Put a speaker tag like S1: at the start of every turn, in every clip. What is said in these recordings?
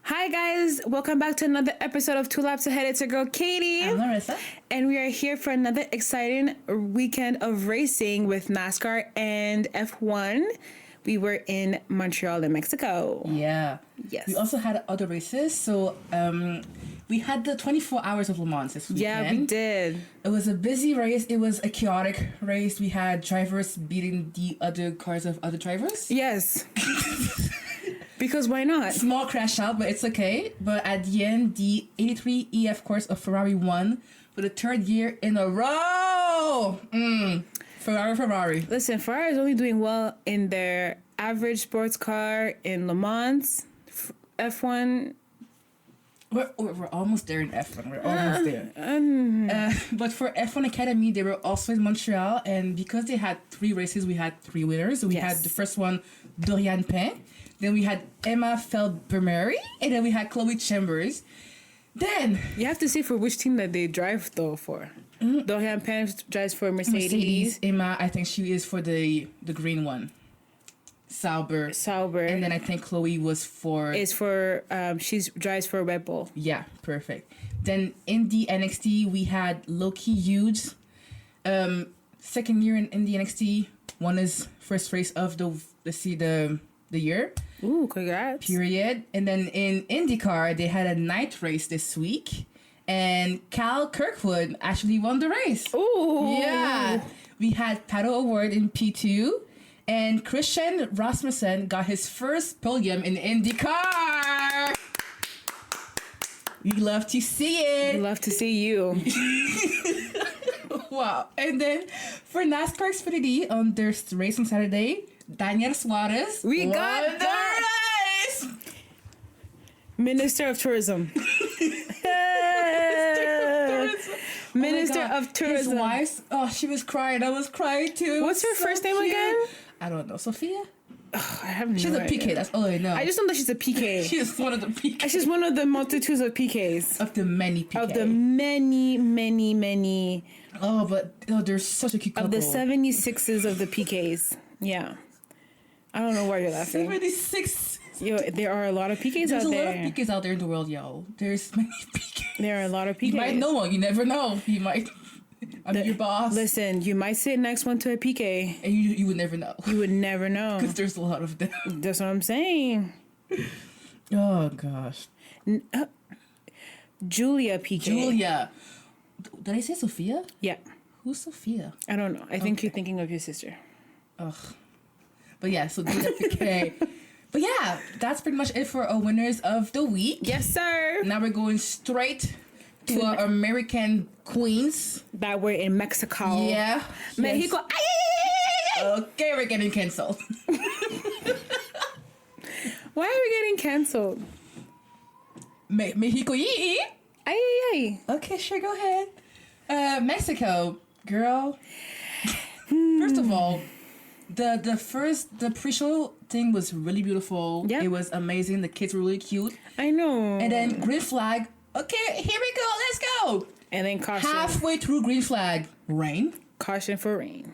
S1: Hi guys, welcome back to another episode of Two Laps Ahead. It's your girl Katie.
S2: I'm Larissa.
S1: And we are here for another exciting weekend of racing with NASCAR and F1. We were in Montreal in Mexico.
S2: Yeah.
S1: Yes.
S2: We also had other races. So we had the 24 hours of Le Mans this weekend.
S1: Yeah, we did.
S2: It was a busy race. It was a chaotic race. We had drivers beating the other cars of other drivers.
S1: Yes. Because why not?
S2: Small crash out, but it's okay. But at the end, the 83 EF course of Ferrari won for the third year in a row. Ferrari.
S1: Listen, Ferrari is only doing well in their average sports car in Le Mans, F1.
S2: We're almost there in F1. We're almost there. But for F1 Academy, they were also in Montreal. And because they had 3 races, we had 3 winners. So we had the first one, Dorian Pain. Then we had Emma Feldbermery. And then we had Chloe Chambers. Then...
S1: You have to see for which team that they drive, though, for. Dorian Pain drives for Mercedes.
S2: Emma, I think she is for the green one. Sauber. And then I think Chloe was for...
S1: She drives for Red Bull.
S2: Yeah, perfect. Then in the NXT, we had Loki Hughes. Second year in the NXT. Won his first race of the year.
S1: Ooh, congrats.
S2: Period. And then in IndyCar, they had a night race this week. And Cal Kirkwood actually won the race.
S1: Ooh.
S2: Yeah. We had Pato Award in P2. And Christian Rasmussen got his first podium in IndyCar. We love to see it.
S1: We love to see you.
S2: Wow. And then for NASCAR Xfinity on their race on Saturday, Daniel Suarez
S1: We got the
S2: race.
S1: Minister of Tourism. Minister of Tourism.
S2: His wife, she was crying. I was crying too.
S1: What's her first name again?
S2: I don't know. Sophia?
S1: Oh, I have no
S2: She's a
S1: idea.
S2: PK. That's all I know.
S1: I just know that she's a PK.
S2: She is one of the PKs.
S1: She's one of the multitudes of PKs.
S2: Of the many PKs.
S1: Of the many.
S2: Oh, but they're such a cute couple.
S1: Of the 76s of the PKs. Yeah. I don't know why you're laughing.
S2: 76.
S1: Yo, there are a lot of PKs out there.
S2: There's a lot of PKs out there in the world, yo. There's many PKs.
S1: There are a lot of PKs.
S2: You might know one. You never know. You might... I'm your boss.
S1: Listen, you might sit next one to a PK.
S2: And you would never know.
S1: You would never know.
S2: Because there's a lot of them.
S1: That's what I'm saying.
S2: Oh, gosh.
S1: Julia PK.
S2: Julia. Did I say Sophia?
S1: Yeah.
S2: Who's Sophia?
S1: I don't know. I think you're thinking of your sister.
S2: Ugh. But yeah, so Julia PK. But yeah, that's pretty much it for our winners of the week.
S1: Yes, sir.
S2: Now we're going straight to our American queens.
S1: That were in Mexico.
S2: Yeah.
S1: Mexico.
S2: Yes. Okay, we're getting canceled.
S1: Why are we getting canceled?
S2: Mexico.
S1: Ay.
S2: Okay, sure, go ahead. Mexico, girl. First of all, the pre-show thing was really beautiful.
S1: Yeah.
S2: It was amazing. The kids were really cute.
S1: I know.
S2: And then green flag. Okay, here we go. Let's go.
S1: And then caution.
S2: Halfway through green flag, rain.
S1: Caution for rain.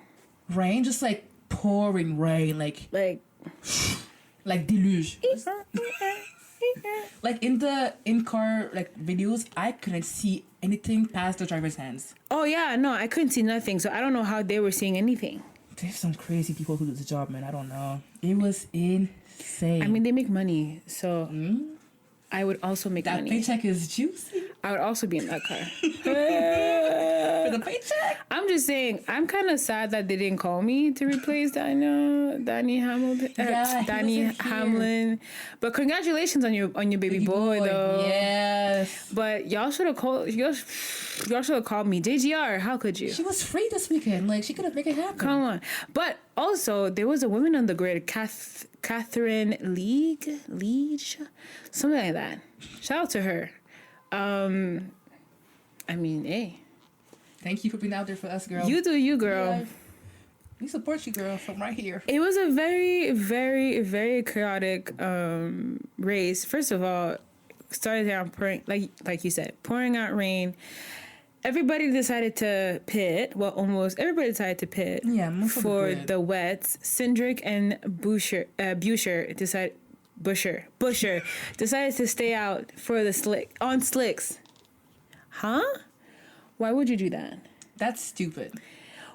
S2: Rain, just like pouring rain, like deluge. Like in-car videos, I couldn't see anything past the driver's hands.
S1: Oh yeah, no, I couldn't see nothing, so I don't know how they were seeing anything.
S2: There's some crazy people who do the job, man. I don't know. It was insane.
S1: I mean, they make money, so I would also make money.
S2: That paycheck is juicy.
S1: I would also be in that car.
S2: For the paycheck?
S1: I'm just saying, I'm kind of sad that they didn't call me to replace Danny Hamlin. But congratulations on your baby boy, though.
S2: Yes.
S1: But y'all should have called. Y'all should have called me. JGR, how could you?
S2: She was free this weekend. Like, she could have made it happen.
S1: Come on. But also, there was a woman on the grid, Catherine Leach, something like that. Shout out to her. I mean, hey.
S2: Thank you for being out there for us, girl.
S1: You do you, girl.
S2: Yeah. We support you, girl, from right here.
S1: It was a very, very, very chaotic race. First of all, started down pouring, like you said, pouring out rain. Everybody decided to pit. Well, almost everybody decided to pit.
S2: Yeah,
S1: for the wets. Cindric and Boucher decided. Busher decided to stay out for the slicks. Huh? Why would you do that?
S2: That's stupid.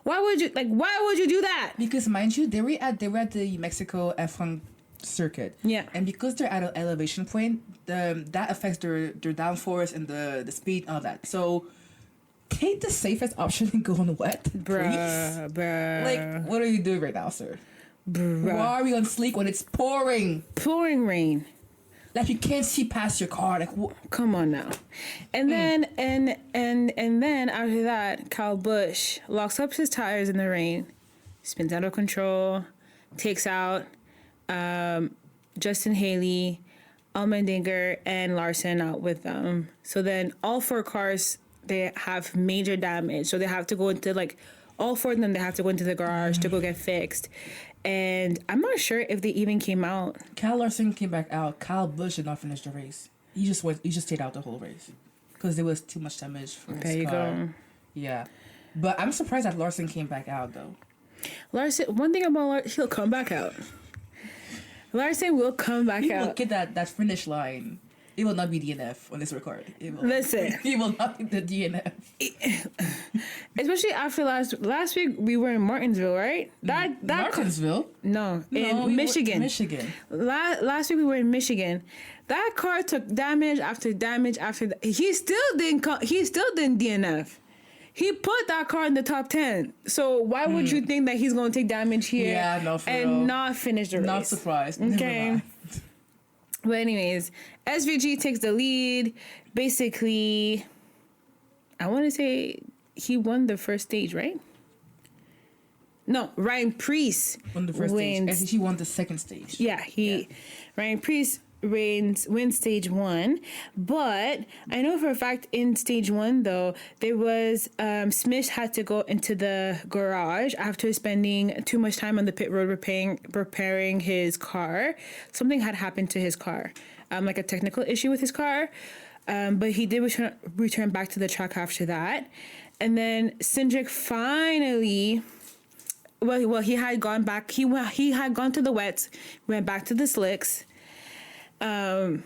S1: Why would you do that?
S2: Because mind you, they were at the Mexico F1 circuit.
S1: Yeah.
S2: And because they're at an elevation point, that affects their downforce and the speed and all that. So take the safest option and go on the wet.
S1: Bruh.
S2: Like, what are you doing right now, sir?
S1: Bruh.
S2: Why are we on sleek when it's pouring?
S1: Pouring rain.
S2: Like, you can't see past your car. Like,
S1: come on now. And then and then after that, Kyle Busch locks up his tires in the rain, spins out of control, takes out Justin Haley, Allmendinger, and Larson out with them. So then all 4 cars, they have major damage. So they have to go into, like, all 4 of them, they have to go into the garage to go get fixed. And I'm not sure if they even came out.
S2: Kyle Larson came back out. Kyle Busch did not finish the race. He just stayed out the whole race because there was too much damage for his car. There you go. Yeah. But I'm surprised that Larson came back out, though.
S1: Larson, one thing about Larson, he'll come back out. Larson will come back out.
S2: Look at that finish line. It will not be DNF on this record.
S1: Listen.
S2: It will not be the DNF.
S1: Especially after last week, we were in Martinsville, right?
S2: Martinsville?
S1: No, in Michigan.
S2: Michigan.
S1: Last week we were in Michigan. That car took damage after damage after. He still didn't DNF. He put that car in the top 10. So why would you think that he's going to take damage here?
S2: Yeah, no, for
S1: and
S2: real.
S1: Not finish the race?
S2: Not surprised.
S1: Okay. But anyways, SVG takes the lead. Basically, I want to say he won the first stage, right? No, Ryan Preece
S2: won the first stage. SVG won the second stage.
S1: Yeah, Ryan Preece wins stage 1, but I know for a fact in stage 1 though there was Smith had to go into the garage after spending too much time on the pit road repairing his car. Something had happened to his car, like a technical issue with his car, but he did return back to the track after that. And then Cindric finally, well he had gone back, he had gone to the wets, went back to the slicks.
S2: Yeah,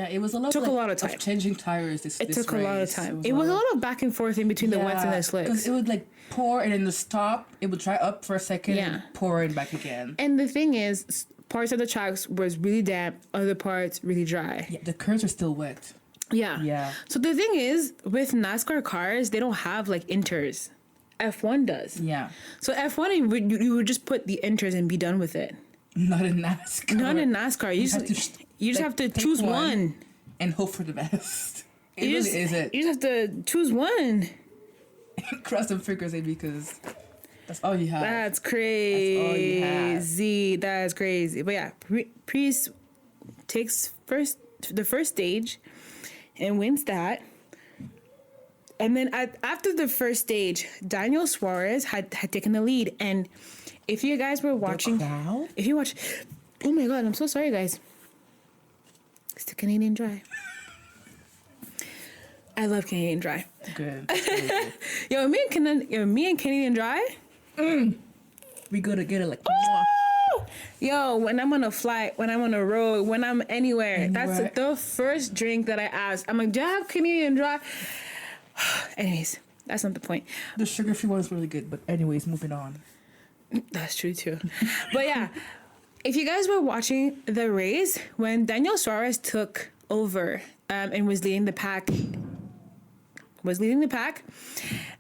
S2: it was a lot.
S1: Took a lot of time.
S2: Of changing tires.
S1: It took a lot of time. It was a lot of back and forth in between the wets and the slicks.
S2: Because it would like pour and then the stop. It would dry up for a second. And pour and back again.
S1: And the thing is, parts of the tracks was really damp, other parts really dry.
S2: Yeah, the curves are still wet.
S1: Yeah.
S2: Yeah.
S1: So the thing is, with NASCAR cars, they don't have like inters. F1 does.
S2: Yeah.
S1: So F1, you would just put the inters and be done with it.
S2: Not in NASCAR.
S1: Not in NASCAR. You just have to choose one
S2: and hope for the best. It really isn't.
S1: You just have to choose one.
S2: Cross them fingers, because that's all you have.
S1: That's crazy.
S2: That's all you have.
S1: That's crazy. But yeah, Preece takes the first stage and wins that. And then after the first stage, Daniel Suarez had taken the lead. And if you guys were watching, if you watch, oh my God, I'm so sorry, guys. It's the Canadian Dry. I love Canadian Dry.
S2: Good.
S1: Yo, me and Canadian Dry.
S2: We go together like.
S1: Yo, when I'm on a flight, when I'm on a road, when I'm anywhere, that's the first drink that I ask. I'm like, do you have Canadian Dry? Anyways, that's not the point.
S2: The sugar-free one is really good, but anyways, moving on.
S1: That's true too. But yeah, if you guys were watching the race, when Daniel Suarez took over and was leading the pack,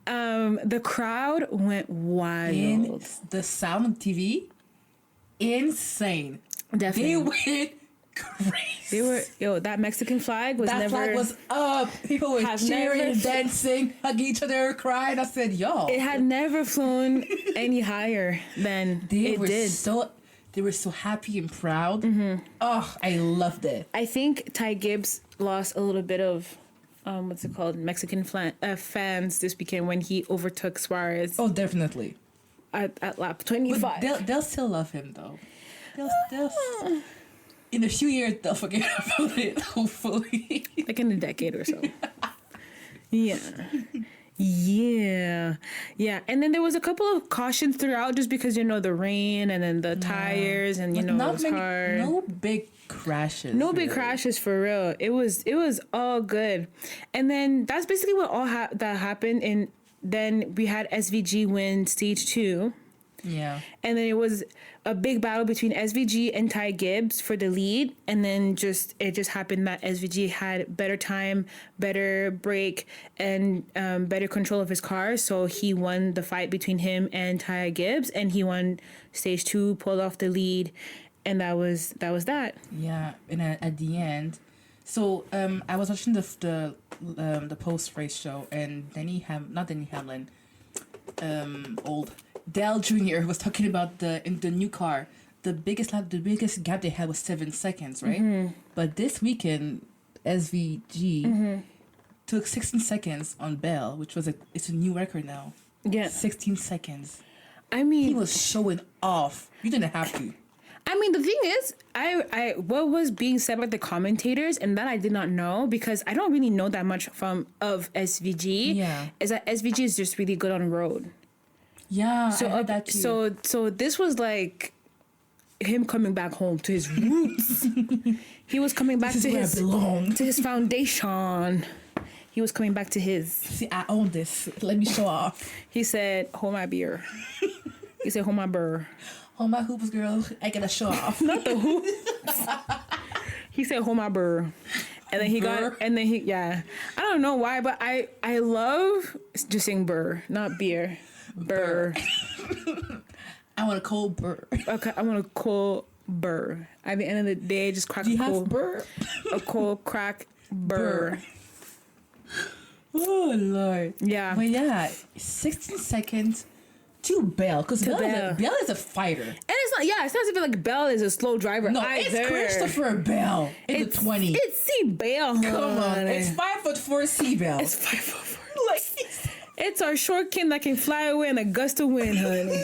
S1: the crowd went wild.
S2: The sound of TV, insane.
S1: Definitely.
S2: They went crazy.
S1: That Mexican flag was
S2: that flag was up. People were cheering, dancing, hugging each other, crying. I said, yo.
S1: It had never flown any higher than it did.
S2: They were so happy and proud.
S1: Mm-hmm.
S2: Oh, I loved it.
S1: I think Ty Gibbs lost a little bit of, Mexican fans this weekend when he overtook Suarez.
S2: Oh, definitely.
S1: At lap 25.
S2: But they'll still love him, though. They'll in a few years, they'll forget about it, hopefully.
S1: Like in a decade or so. Yeah. Yeah. And then there was a couple of cautions throughout just because, the rain and then the tires and, it was hard.
S2: No big crashes.
S1: No big crashes for real. It was all good. And then that's basically what that happened. And then we had SVG win stage 2.
S2: Yeah.
S1: And then it was a big battle between SVG and Ty Gibbs for the lead. And then it just happened that SVG had better time, better brake, and better control of his car. So he won the fight between him and Ty Gibbs. And he won stage 2, pulled off the lead. And that was that.
S2: Yeah. And at the end, so I was watching the post-race show, and old Dale Jr. was talking about in the new car. The biggest gap they had was 7 seconds, right? Mm-hmm. But this weekend, SVG took 16 seconds on Bell, which was it's a new record now.
S1: Yeah,
S2: 16 seconds.
S1: I mean,
S2: he was showing off. You didn't have to.
S1: I mean, the thing is, I what was being said by the commentators, and that I did not know because I don't really know that much of SVG.
S2: Yeah,
S1: is that SVG is just really good on road.
S2: Yeah, so I heard that too.
S1: So this was like him coming back home to his roots. He was coming back to his foundation. He was coming back to his.
S2: See, I own this. Let me show off.
S1: He said, "Hold my beer." He said, "Hold my burr."
S2: Hold my hoops, girl. I gotta show off.
S1: Not the hoops. He said, "Hold my burr." And then I don't know why, but I love just saying burr, not beer. Burr.
S2: I want a cold burr.
S1: Okay, I want a cold burr. At the end of the day, just crack
S2: a cold burr.
S1: A cold crack burr.
S2: Oh Lord.
S1: Yeah.
S2: But yeah, 16 seconds to Bell, because Bell is a fighter. And
S1: it's not even like Bell is a slow driver.
S2: No, it's Christopher Bell in the 20.
S1: It's C Bell.
S2: Come on, it's 5'4" C Bell.
S1: It's 5'4". It's our short kin that can fly away in a gust of wind, honey.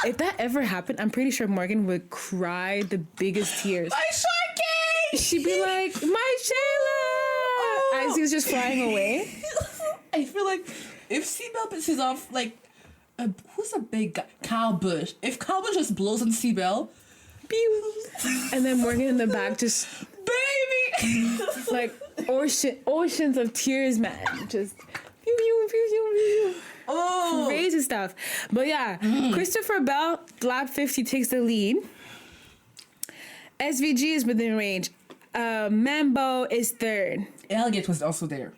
S1: If that ever happened, I'm pretty sure Morgan would cry the biggest tears.
S2: My short kin!
S1: She'd be like, "My Shayla!" As he was just flying away.
S2: I feel like if C-Bell pisses off, like, who's a big guy? Kyle Busch. If Kyle Busch just blows on C-Bell,
S1: and then Morgan in the back just...
S2: Baby!
S1: Like oceans of tears, man. Just pew, pew, pew, pew, pew.
S2: Oh,
S1: crazy stuff. But yeah, Christopher Bell, lap 50, takes the lead. SVG is within range. Mambo is third.
S2: Elliott was also there.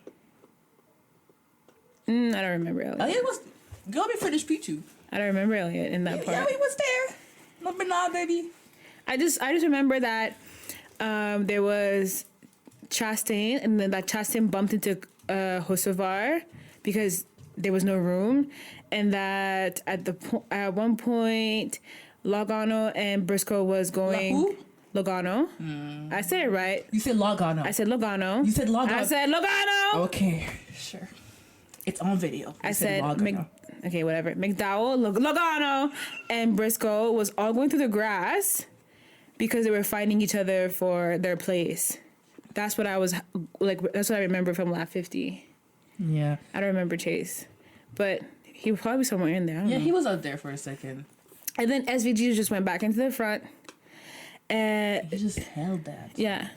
S1: I don't remember Elliott.
S2: Elliott was go before this P2.
S1: I don't remember Elliott in that part.
S2: Yeah, he was there. But nah, baby.
S1: I just remember that there was Chastain, and then that Chastain bumped into Hocevar because there was no room, and that at one point Logano and Briscoe was going. Logano. I said it right.
S2: You said Logano.
S1: I said Logano.
S2: You said Logano.
S1: I said Logano.
S2: Okay, sure. It's on video.
S1: I said okay, whatever. McDowell, Logano, and Briscoe was all going through the grass because they were fighting each other for their place. That's what I was like. That's what I remember from lap 50.
S2: Yeah.
S1: I don't remember Chase, but he was probably somewhere in there. I don't know.
S2: He was out there for a second.
S1: And then SVG just went back into the front. And
S2: he just held that.
S1: Yeah.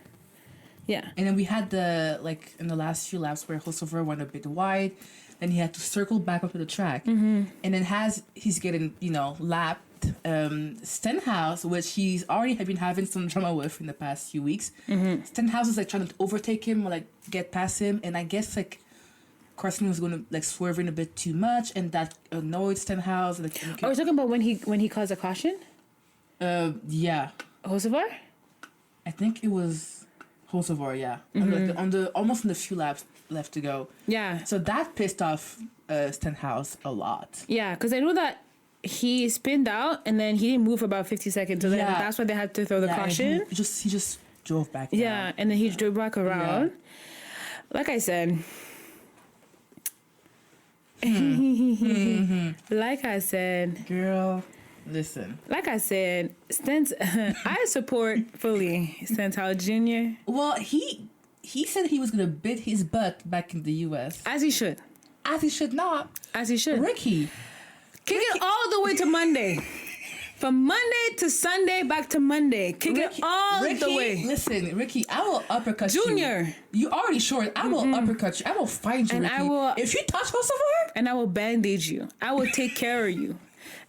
S1: Yeah.
S2: And then we had in the last few laps where Hocevar went a bit wide. Then he had to circle back up to the track. Mm-hmm. And then he's getting, lapped, Stenhouse, which he's already been having some drama with in the past few weeks. Mm-hmm. Stenhouse is trying to overtake him or get past him. And I guess Carson was going to swerving a bit too much, and that annoyed Stenhouse.
S1: Are we talking about when he caused a caution?
S2: Yeah.
S1: Hocevar?
S2: I think it was Hocevar, yeah. Mm-hmm. On the almost in the few laps left to go.
S1: Yeah.
S2: So that pissed off Stenhouse a lot.
S1: Yeah, because I know that he spinned out and then he didn't move for about 50 seconds. So then that's why they had to throw the caution.
S2: He just drove back down.
S1: Yeah, and then he drove back around. Yeah. Like I said. Like I said.
S2: Girl. Listen.
S1: Like I said, I support fully Stenhouse Jr.
S2: Well, he he said he was gonna bid his butt back in the U.S.
S1: As he should.
S2: As he should not.
S1: As he should.
S2: Ricky.
S1: Kick it all the way to Monday. From Monday to Sunday, back to Monday. Kick it all the way.
S2: Listen, Ricky, I will uppercut you.
S1: Junior.
S2: You already short. I will uppercut you. I will find you,
S1: And
S2: Ricky.
S1: I will...
S2: If you touch Hocevar...
S1: And I will bandage you. I will take care of you.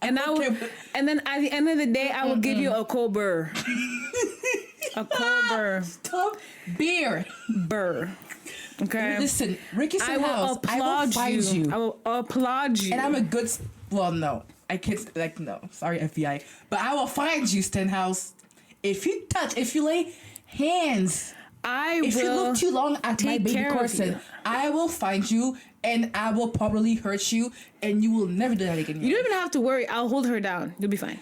S1: And I will... And then at the end of the day, I will give you a cold burr. A cold burr.
S2: Stop. Beer.
S1: Burr. Okay?
S2: Listen, Ricky Stenhouse, I will find you.
S1: I will applaud you.
S2: And I'm a good... Well, no. I can't, no. Sorry, FBI. But I will find you, Stenhouse. If you lay hands, if you look too long at my baby Carson, I will find you and I will probably hurt you and you will never do that again.
S1: You don't even have to worry. I'll hold her down. You'll be fine.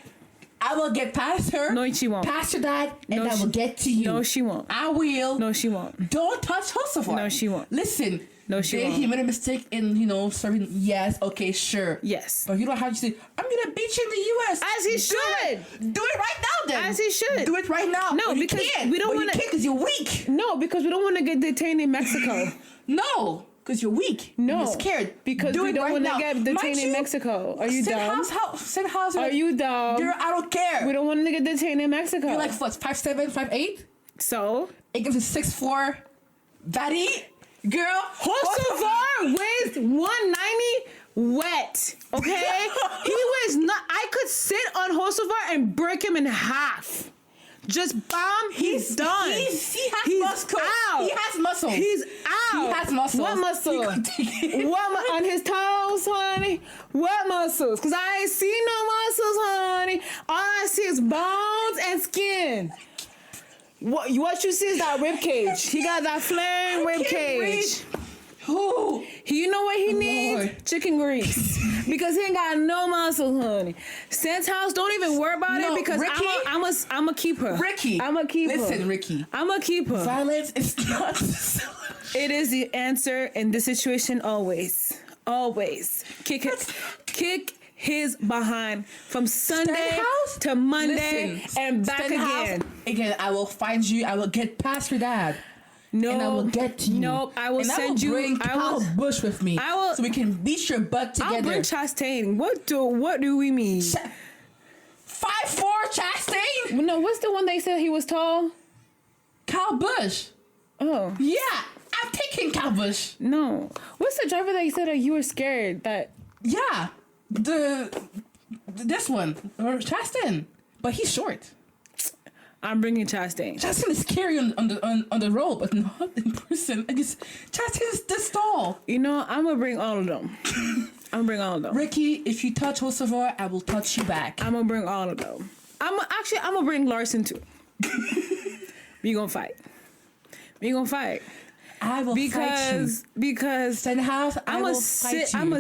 S2: I will get past her.
S1: No, she won't.
S2: Past your dad, and I will get to you.
S1: No, she won't.
S2: I will.
S1: No, she won't.
S2: Don't touch Hocevar.
S1: No, she won't.
S2: Listen.
S1: No, she won't.
S2: He made a mistake in, serving. Yes, okay, sure.
S1: Yes.
S2: But you don't have to say, I'm going to beat you in the U.S.
S1: As he should.
S2: Do it right now, then.
S1: As he should.
S2: Do it right now.
S1: No, because we don't want to.
S2: Because you're weak.
S1: No, because we don't want to get detained in Mexico.
S2: No, because you're weak.
S1: No.
S2: You're scared.
S1: Because we don't want to get detained in Mexico. Are you dumb?
S2: Stenhouse.
S1: Are you dumb?
S2: Girl, I don't care.
S1: We don't want to get detained in Mexico.
S2: You're like, what, 5'7", 5'8"?
S1: So?
S2: It gives a 6'4". Daddy? Girl,
S1: Hocevar weighs 190 wet. Okay? He weighs not. I could sit on Hocevar and break him in half. Just bomb. He's done.
S2: He has muscle.
S1: Out.
S2: He has muscle.
S1: He's out.
S2: He has muscle.
S1: What muscle? What on his toes, honey? What muscles? Cause I ain't see no muscles, honey. All I see is bones and skin. What you see is that rib cage. He got that flame rib cage.
S2: Who?
S1: You know what he needs? Chicken grease. Because he ain't got no muscles, honey. Stenhouse, don't even worry about it because
S2: Ricky,
S1: I'm a keep her.
S2: Ricky.
S1: I'm a keep her.
S2: Listen, Ricky.
S1: I'm a keep her.
S2: Violence is not the solution.
S1: It is the answer in this situation always. Always. Kick his behind from Sunday
S2: Stenhouse?
S1: to Monday and back
S2: Stenhouse, again, I will find you. I will get past your dad.
S1: No,
S2: and I will get to you.
S1: No, I will send you.
S2: Bring Kyle Busch with me. So we can beat your butt together.
S1: I'll bring Chastain. What do we mean?
S2: 5'4" Chastain?
S1: No, what's the one they said he was tall?
S2: Kyle Busch.
S1: Oh.
S2: Yeah, I'm taking Kyle Busch.
S1: No. What's the driver that you said that you were scared that?
S2: Yeah, this one or Chastain, but he's short.
S1: I'm bringing Chastain.
S2: Chastain is scary on the road, but not in person. I guess Chastain is this tall.
S1: You know, I'm gonna bring all of them.
S2: Ricky, if you touch Hocevar, I will touch you back.
S1: I'm gonna bring all of them. I'm gonna bring Larson too. We gonna fight.
S2: I will fight you.
S1: Because
S2: Stenhouse,
S1: I'm gonna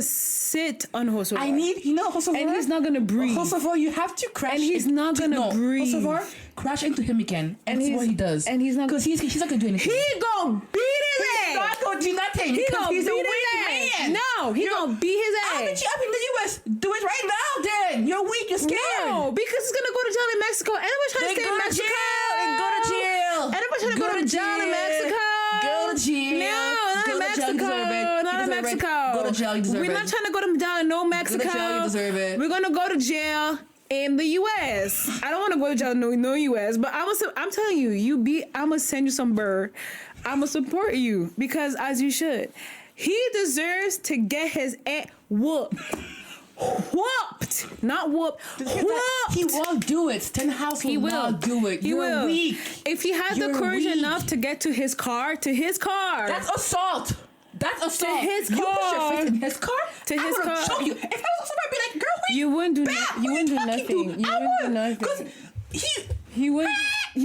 S1: sit on Hocevar.
S2: Hocevar,
S1: and he's not gonna breathe.
S2: Hocevar, you have to crash.
S1: And he's not gonna breathe.
S2: Hocevar, crash into him again, and that's what he does.
S1: And he's not
S2: because he's not gonna do anything.
S1: He gonna beat his ass.
S2: He's not gonna do nothing. He's a weak man.
S1: No, he gonna beat his ass.
S2: I'll beat you up in the U.S. Do it right now, then. You're weak. You're scared.
S1: No, because he's gonna go to jail in Mexico. Everybody's trying to stay in Mexico.
S2: Go to jail.
S1: Everybody's trying to go to jail in Mexico.
S2: Go to jail.
S1: No, not in Mexico. Not in Mexico.
S2: Go to jail. You deserve it.
S1: We're not trying to go to jail in no Mexico.
S2: Go to jail. You deserve it.
S1: We're gonna go to jail in the U.S. I don't want to go to jail in no U.S. But I'm telling you, I'm gonna send you some bird. I'm gonna support you because as you should. He deserves to get his ass whooped. Not whooped. Whooped.
S2: He won't do it. Stenhouse will not do it. You're weak.
S1: If he has the courage enough to get to his car.
S2: That's assault. To his car. You put your face in his car?
S1: To his car.
S2: I would choke you. If I was somebody, I'd be like, girl, wait.
S1: You wouldn't do
S2: nothing.
S1: You wouldn't do nothing. He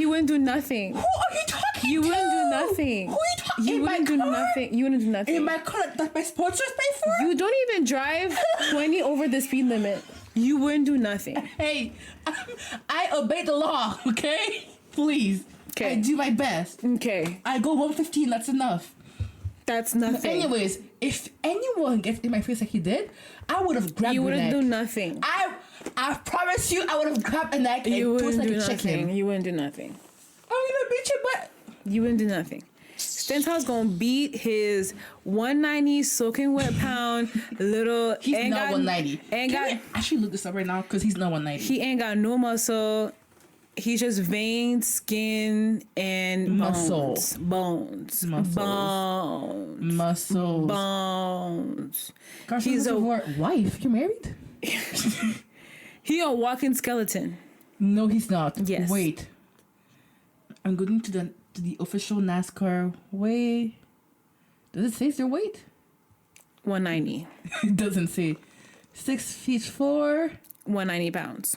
S1: wouldn't do nothing.
S2: Who are you talking to?
S1: You wouldn't do nothing.
S2: Who are you talking to?
S1: You wouldn't do nothing. You wouldn't do nothing.
S2: In my car that my sponsors pay for?
S1: You don't even drive 20 over the speed limit. You wouldn't do nothing.
S2: Hey, I obey the law, okay? Please.
S1: Okay.
S2: I do my best.
S1: Okay.
S2: I go 115, that's enough.
S1: That's nothing.
S2: Anyways, if anyone gets in my face like he did, I would have grabbed
S1: you
S2: your neck.
S1: You wouldn't do nothing.
S2: I promise you, I would have grabbed a neck and twist like a chicken.
S1: You wouldn't do nothing.
S2: I'm gonna beat your butt.
S1: You wouldn't do nothing. Stenhouse gonna beat his 190 soaking wet pound little.
S2: He's not 190.
S1: Ain't got.
S2: I actually look this up right now because he's not 190.
S1: He ain't got no muscle. He's just veins, skin, and
S2: muscles.
S1: Bones.
S2: Carson, he's a wife. You're married?
S1: He a walking skeleton.
S2: No, he's not.
S1: Yes.
S2: Wait. I'm going to the official NASCAR weigh. Does it say their weight?
S1: 190.
S2: It doesn't say. 6'4".
S1: 190 pounds.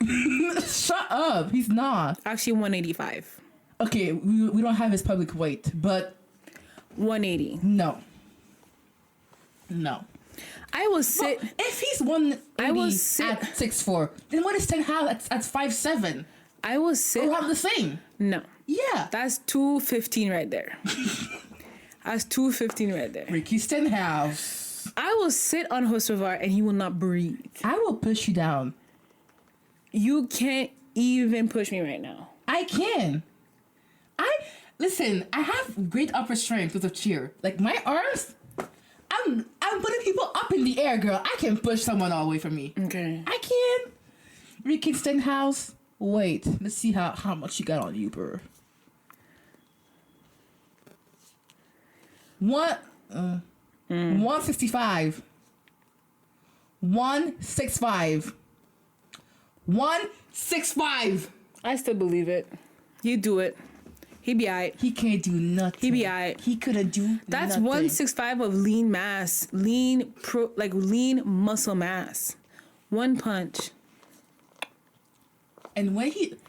S2: Shut up. He's not.
S1: Actually, 185.
S2: Okay, we don't have his public weight, but
S1: 180.
S2: No.
S1: I will sit.
S2: Well, if he's 180
S1: I will sit
S2: at 6'4", then what is Stenhouse at 5'7"?
S1: I will sit.
S2: We're the same.
S1: No.
S2: Yeah.
S1: That's 215 right there. That's 215 right there.
S2: Ricky Stenhouse.
S1: I will sit on Hocevar and he will not breathe.
S2: I will push you down.
S1: You can't even push me right now.
S2: I can. Listen, I have great upper strength with a cheer. Like my arms, I'm putting people up in the air, girl. I can push someone all the way from me.
S1: Okay.
S2: I can. Ricky Stenhouse. Wait, let's see how much you got on you, bro. 165. 165. 165.
S1: I still believe it. You do it. He be alright.
S2: He can't do nothing.
S1: He be alright.
S2: He couldn't do
S1: That's
S2: nothing.
S1: 165 of lean mass. Lean muscle mass. One punch.
S2: And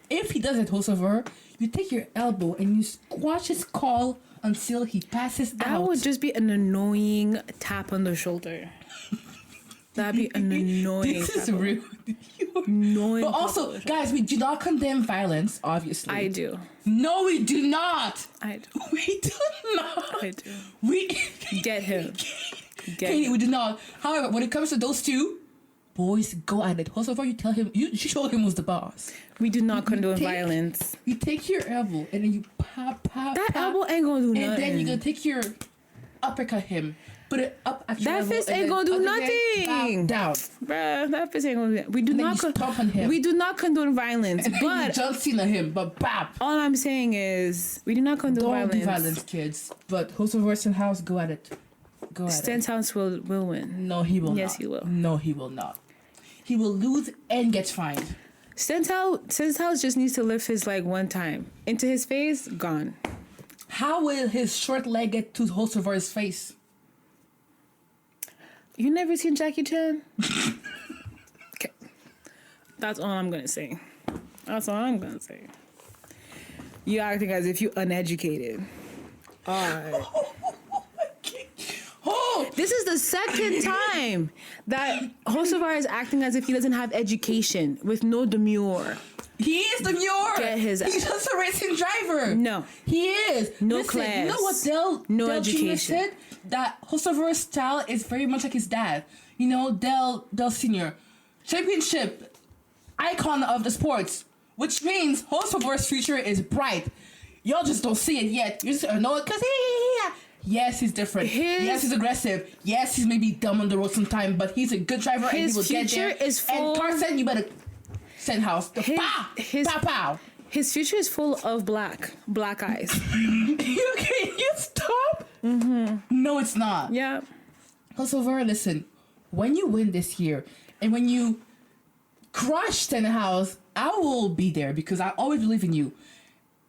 S2: if he does it, Hocevar, you take your elbow and you squash his skull until he passes out.
S1: That would just be an annoying tap on the shoulder. That'd be an annoying.
S2: This is rude.
S1: Annoying.
S2: But also, guys, we do not condemn violence, obviously.
S1: I do.
S2: No, we do not.
S1: I do.
S2: We do not.
S1: I do.
S2: We
S1: Get him.
S2: Katie, we do not. However, when it comes to those two, boys, go at it. Hocevar, you tell him, you show him who's the boss.
S1: We do not condone violence.
S2: You take your elbow and then you pop.
S1: That elbow ain't gonna do nothing.
S2: And then you're gonna take your uppercut him. Put it up at your
S1: That
S2: elbow.
S1: fist ain't gonna do nothing.
S2: Down.
S1: Bruh, that fist ain't gonna do that. We do not
S2: stomp on him.
S1: We do not condone violence.
S2: And
S1: But
S2: you John Cena him, but bap.
S1: all I'm saying is we do not condone violence.
S2: Don't do violence, kids. But Hocevar Stenhouse, go at it. Go at it.
S1: Stenhouse will win.
S2: No, he will not.
S1: Yes, he will.
S2: No, he will not. He will lose and get fined.
S1: Stenhouse just needs to lift his leg one time. Into his face, gone.
S2: How will his short leg get to Hocevar's face?
S1: You never seen Jackie Chan? Okay. That's all I'm gonna say. That's all I'm gonna say. You acting as if you uneducated. Alright.
S2: Oh!
S1: This is the second time that Hocevar is acting as if he doesn't have education with no demure.
S2: He is demure.
S1: Get his
S2: He's just a racing driver.
S1: No.
S2: He is.
S1: No
S2: Listen,
S1: class.
S2: You know what Del
S1: education.
S2: Jr. said? That Hocevar's style is very much like his dad. You know, Del Sr. Championship icon of the sports. Which means Hocevar's future is bright. Y'all just don't see it yet. You just don't know it because yes, he's different. Yes, he's aggressive. Yes, he's maybe dumb on the road sometimes, but he's a good driver and he will get there.
S1: Is full.
S2: And Carson, you better Stenhouse. Pow.
S1: His future is full of black eyes.
S2: You stop? Mm-hmm. No, it's not.
S1: Yeah.
S2: Hocevar, listen. When you win this year and when you crush Stenhouse, I will be there because I always believe in you.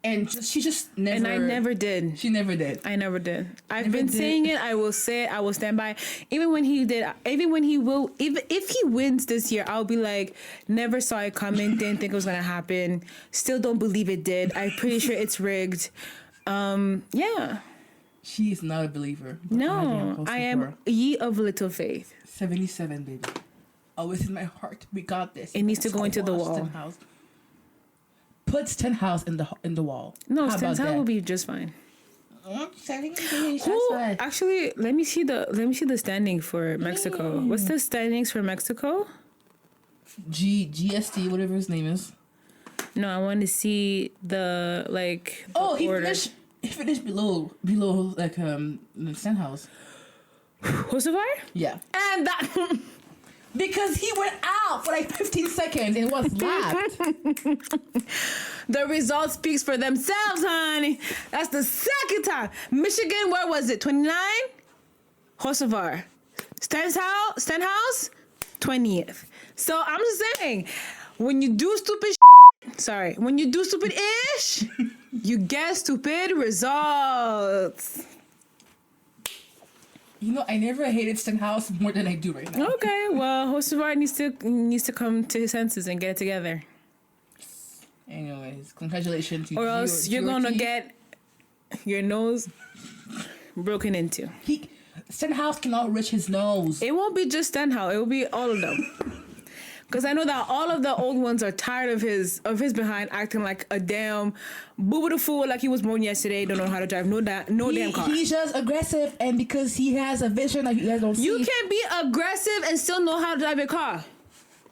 S2: And she just never.
S1: And I never did.
S2: She never did.
S1: I never did. I've been saying it. I will say it. I will stand by. Even when he did. Even when he will. Even if he wins this year, I'll be like, never saw it coming. Didn't think it was gonna happen. Still don't believe it did. I'm pretty sure it's rigged. Yeah.
S2: She is not a believer.
S1: No, I am ye of little faith.
S2: 77, baby. Always in my heart. We got this.
S1: It needs to go into the wall.
S2: Stenhouse. Put Stenhouse in the wall.
S1: No, Stenhouse will be just fine. Actually, let me see the standing for Mexico. What's the standings for Mexico?
S2: GST, whatever his name is.
S1: No, I want to see the
S2: he
S1: order.
S2: finished He finished below like Stenhouse.
S1: Hocevar?
S2: Yeah.
S1: And that
S2: Because he went out for like 15 seconds and was lapped.
S1: the result speaks for themselves, honey. That's the second time. Michigan, where was it? 29? Hocevar. Stenhouse? 20th. So I'm just saying, when you do stupid when you do stupid-ish, you get stupid results.
S2: You know, I never hated Stenhouse more than I do right now.
S1: Okay, well, Hocevar needs to come to his senses and get it together.
S2: Anyways, congratulations.
S1: Or else you're going to get your nose broken into.
S2: Stenhouse cannot reach his nose.
S1: It won't be just Stenhouse. It will be all of them. Because I know that all of the old ones are tired of his behind acting like a damn boo-boo fool, like he was born yesterday, don't know how to drive no damn car.
S2: He's just aggressive, and because he has a vision that you guys don't see.
S1: You can't be aggressive and still know how to drive a car.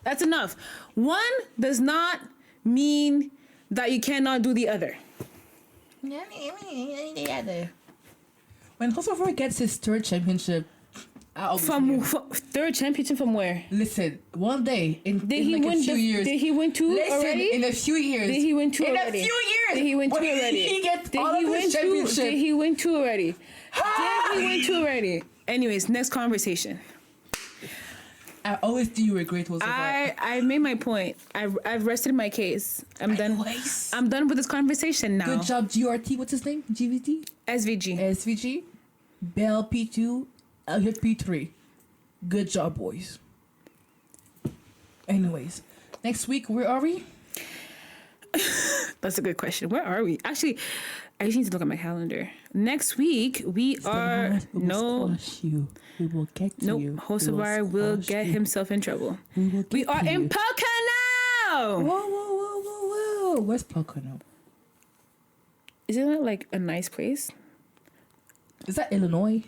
S1: That's enough. One does not mean that you cannot do the other.
S2: When Hocevar gets his third championship,
S1: From third championship from where?
S2: Listen, one day in a few years.
S1: Did he win two already?
S2: In a few years.
S1: Did he win two
S2: already? In a few years.
S1: Did he win two already?
S2: He gets all of his championships.
S1: Did he win two already? Did he win two already? Anyways, next conversation.
S2: I always do you were great, Hocevar.
S1: I made my point. I've rested my case. I'm done with this conversation now.
S2: Good job, GRT. What's his name? GVT? SVG. Bell P2. Elliot P3. Good job, boys. Anyways, next week, where are we?
S1: That's a good question. Where are we? Actually, I just need to look at my calendar. Next week, we are... No.
S2: We will get to you.
S1: Nope. Hocevar will get himself in trouble. We are in Pocono!
S2: Whoa. Where's Pocono?
S1: Isn't that like a nice place?
S2: Is that Illinois?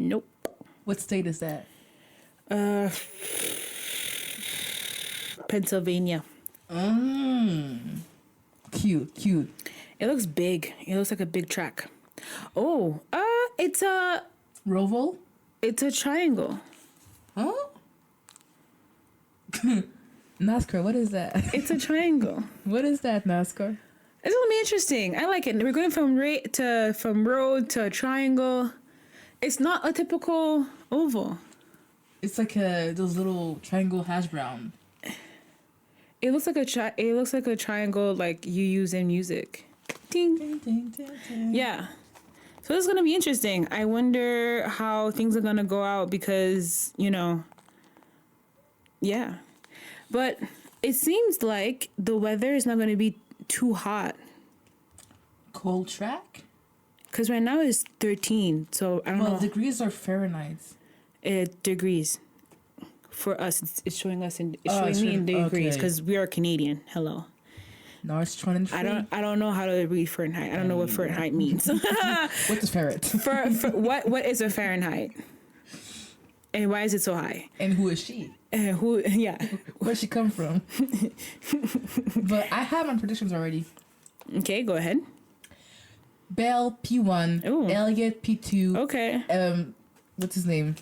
S1: Nope.
S2: What state is that?
S1: Pennsylvania.
S2: Cute.
S1: It looks big. It looks like a big track. Oh, it's a...
S2: Roval?
S1: It's a triangle.
S2: Huh? NASCAR, what is that?
S1: It's a triangle.
S2: What is that, NASCAR?
S1: It's gonna be interesting. I like it. We're going from road to a triangle. It's not a typical oval.
S2: It's like those little triangle hash brown.
S1: It looks like a triangle like you use in music. Ding.
S2: Ding, ding, ding, ding.
S1: Yeah. So it's gonna be interesting. I wonder how things are gonna go out because, yeah. But it seems like the weather is not gonna be too hot.
S2: Cold track?
S1: Because right now it's 13, so I don't know.
S2: Well, degrees are Fahrenheit.
S1: Degrees. For us, it's showing us in me in degrees because we are Canadian. Hello.
S2: No, it's 23.
S1: I don't know how to read Fahrenheit. I don't know what Fahrenheit means.
S2: What is Fahrenheit?
S1: for what is a Fahrenheit? And why is it so high?
S2: And who is she?
S1: Where'd
S2: she come from? But I have my predictions already.
S1: Okay, go ahead.
S2: Bell P1.
S1: Ooh.
S2: Elliot P2.
S1: Okay.
S2: What's his name?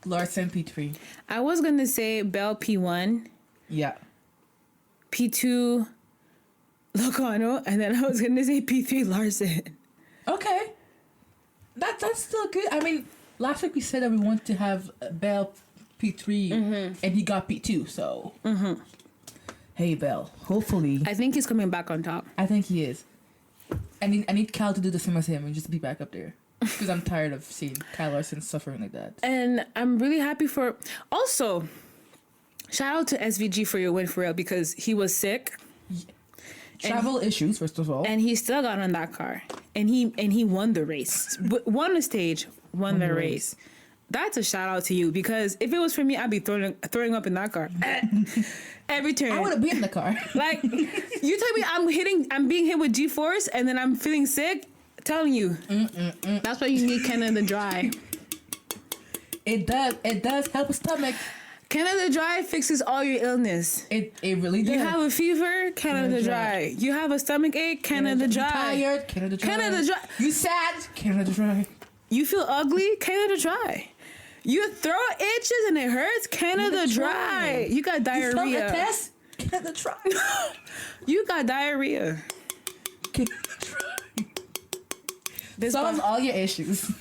S2: Larson P3.
S1: I was gonna say Bell P1.
S2: Yeah.
S1: P2 Locano, and then I was gonna say P3 Larson.
S2: Okay. That's still good. I mean, last week we said that we want to have Bell P3 and he got P2, so hey Bell, hopefully
S1: I think he's coming back on top.
S2: I think he is. I need Cal to do the same as him and just be back up there because I'm tired of seeing Kyle Larson suffering like that.
S1: And I'm really happy for... Also, shout out to SVG for your win for real because he was sick.
S2: Travel issues, first of all.
S1: And he still got on that car. And he won the race. Won the stage, won the race. That's a shout out to you because if it was for me, I'd be throwing up in that car. Every turn.
S2: I would have been in the car.
S1: Like, you tell me I'm being hit with G-force and then I'm feeling sick. Telling you. That's why you need Ken in the dry.
S2: It does help a stomach.
S1: Canada Dry fixes all your illness.
S2: It really does.
S1: You have a fever, Canada Dry. You have a stomach ache, Canada Dry.
S2: You tired, Canada Dry.
S1: Canada Dry.
S2: You sad, Canada Dry.
S1: You feel ugly, Canada Dry. Your throat itches and it hurts, Canada Dry. You got diarrhea.
S2: You felt a test, Canada Dry.
S1: You got diarrhea.
S2: Canada Dry. Solves all your issues.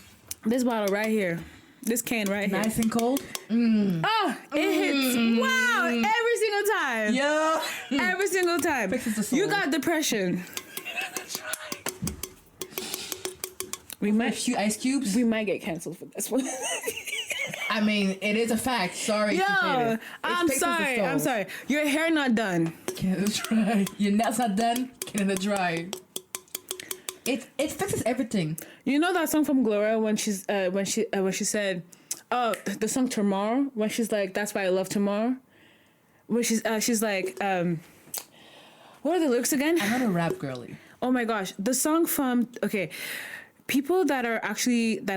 S1: This bottle right here. This can right here.
S2: Nice and cold.
S1: Oh, it hits. Wow, every single time.
S2: Yeah.
S1: Every single time.
S2: Fixes the soul.
S1: You got depression.
S2: That's right.
S1: We might
S2: a few ice cubes.
S1: We might get canceled for this one.
S2: I mean, it is a fact. Sorry.
S1: Yo, I'm sorry. Your hair not done.
S2: Canada Dry. Your nails not done. Canada Dry. It fixes everything.
S1: You know that song from Gloria when she said, "Oh, the song Tomorrow," when she's like, "That's why I love tomorrow." When she's like, what are the lyrics again?
S2: I'm not a rap girly.
S1: Oh my gosh, the song from people that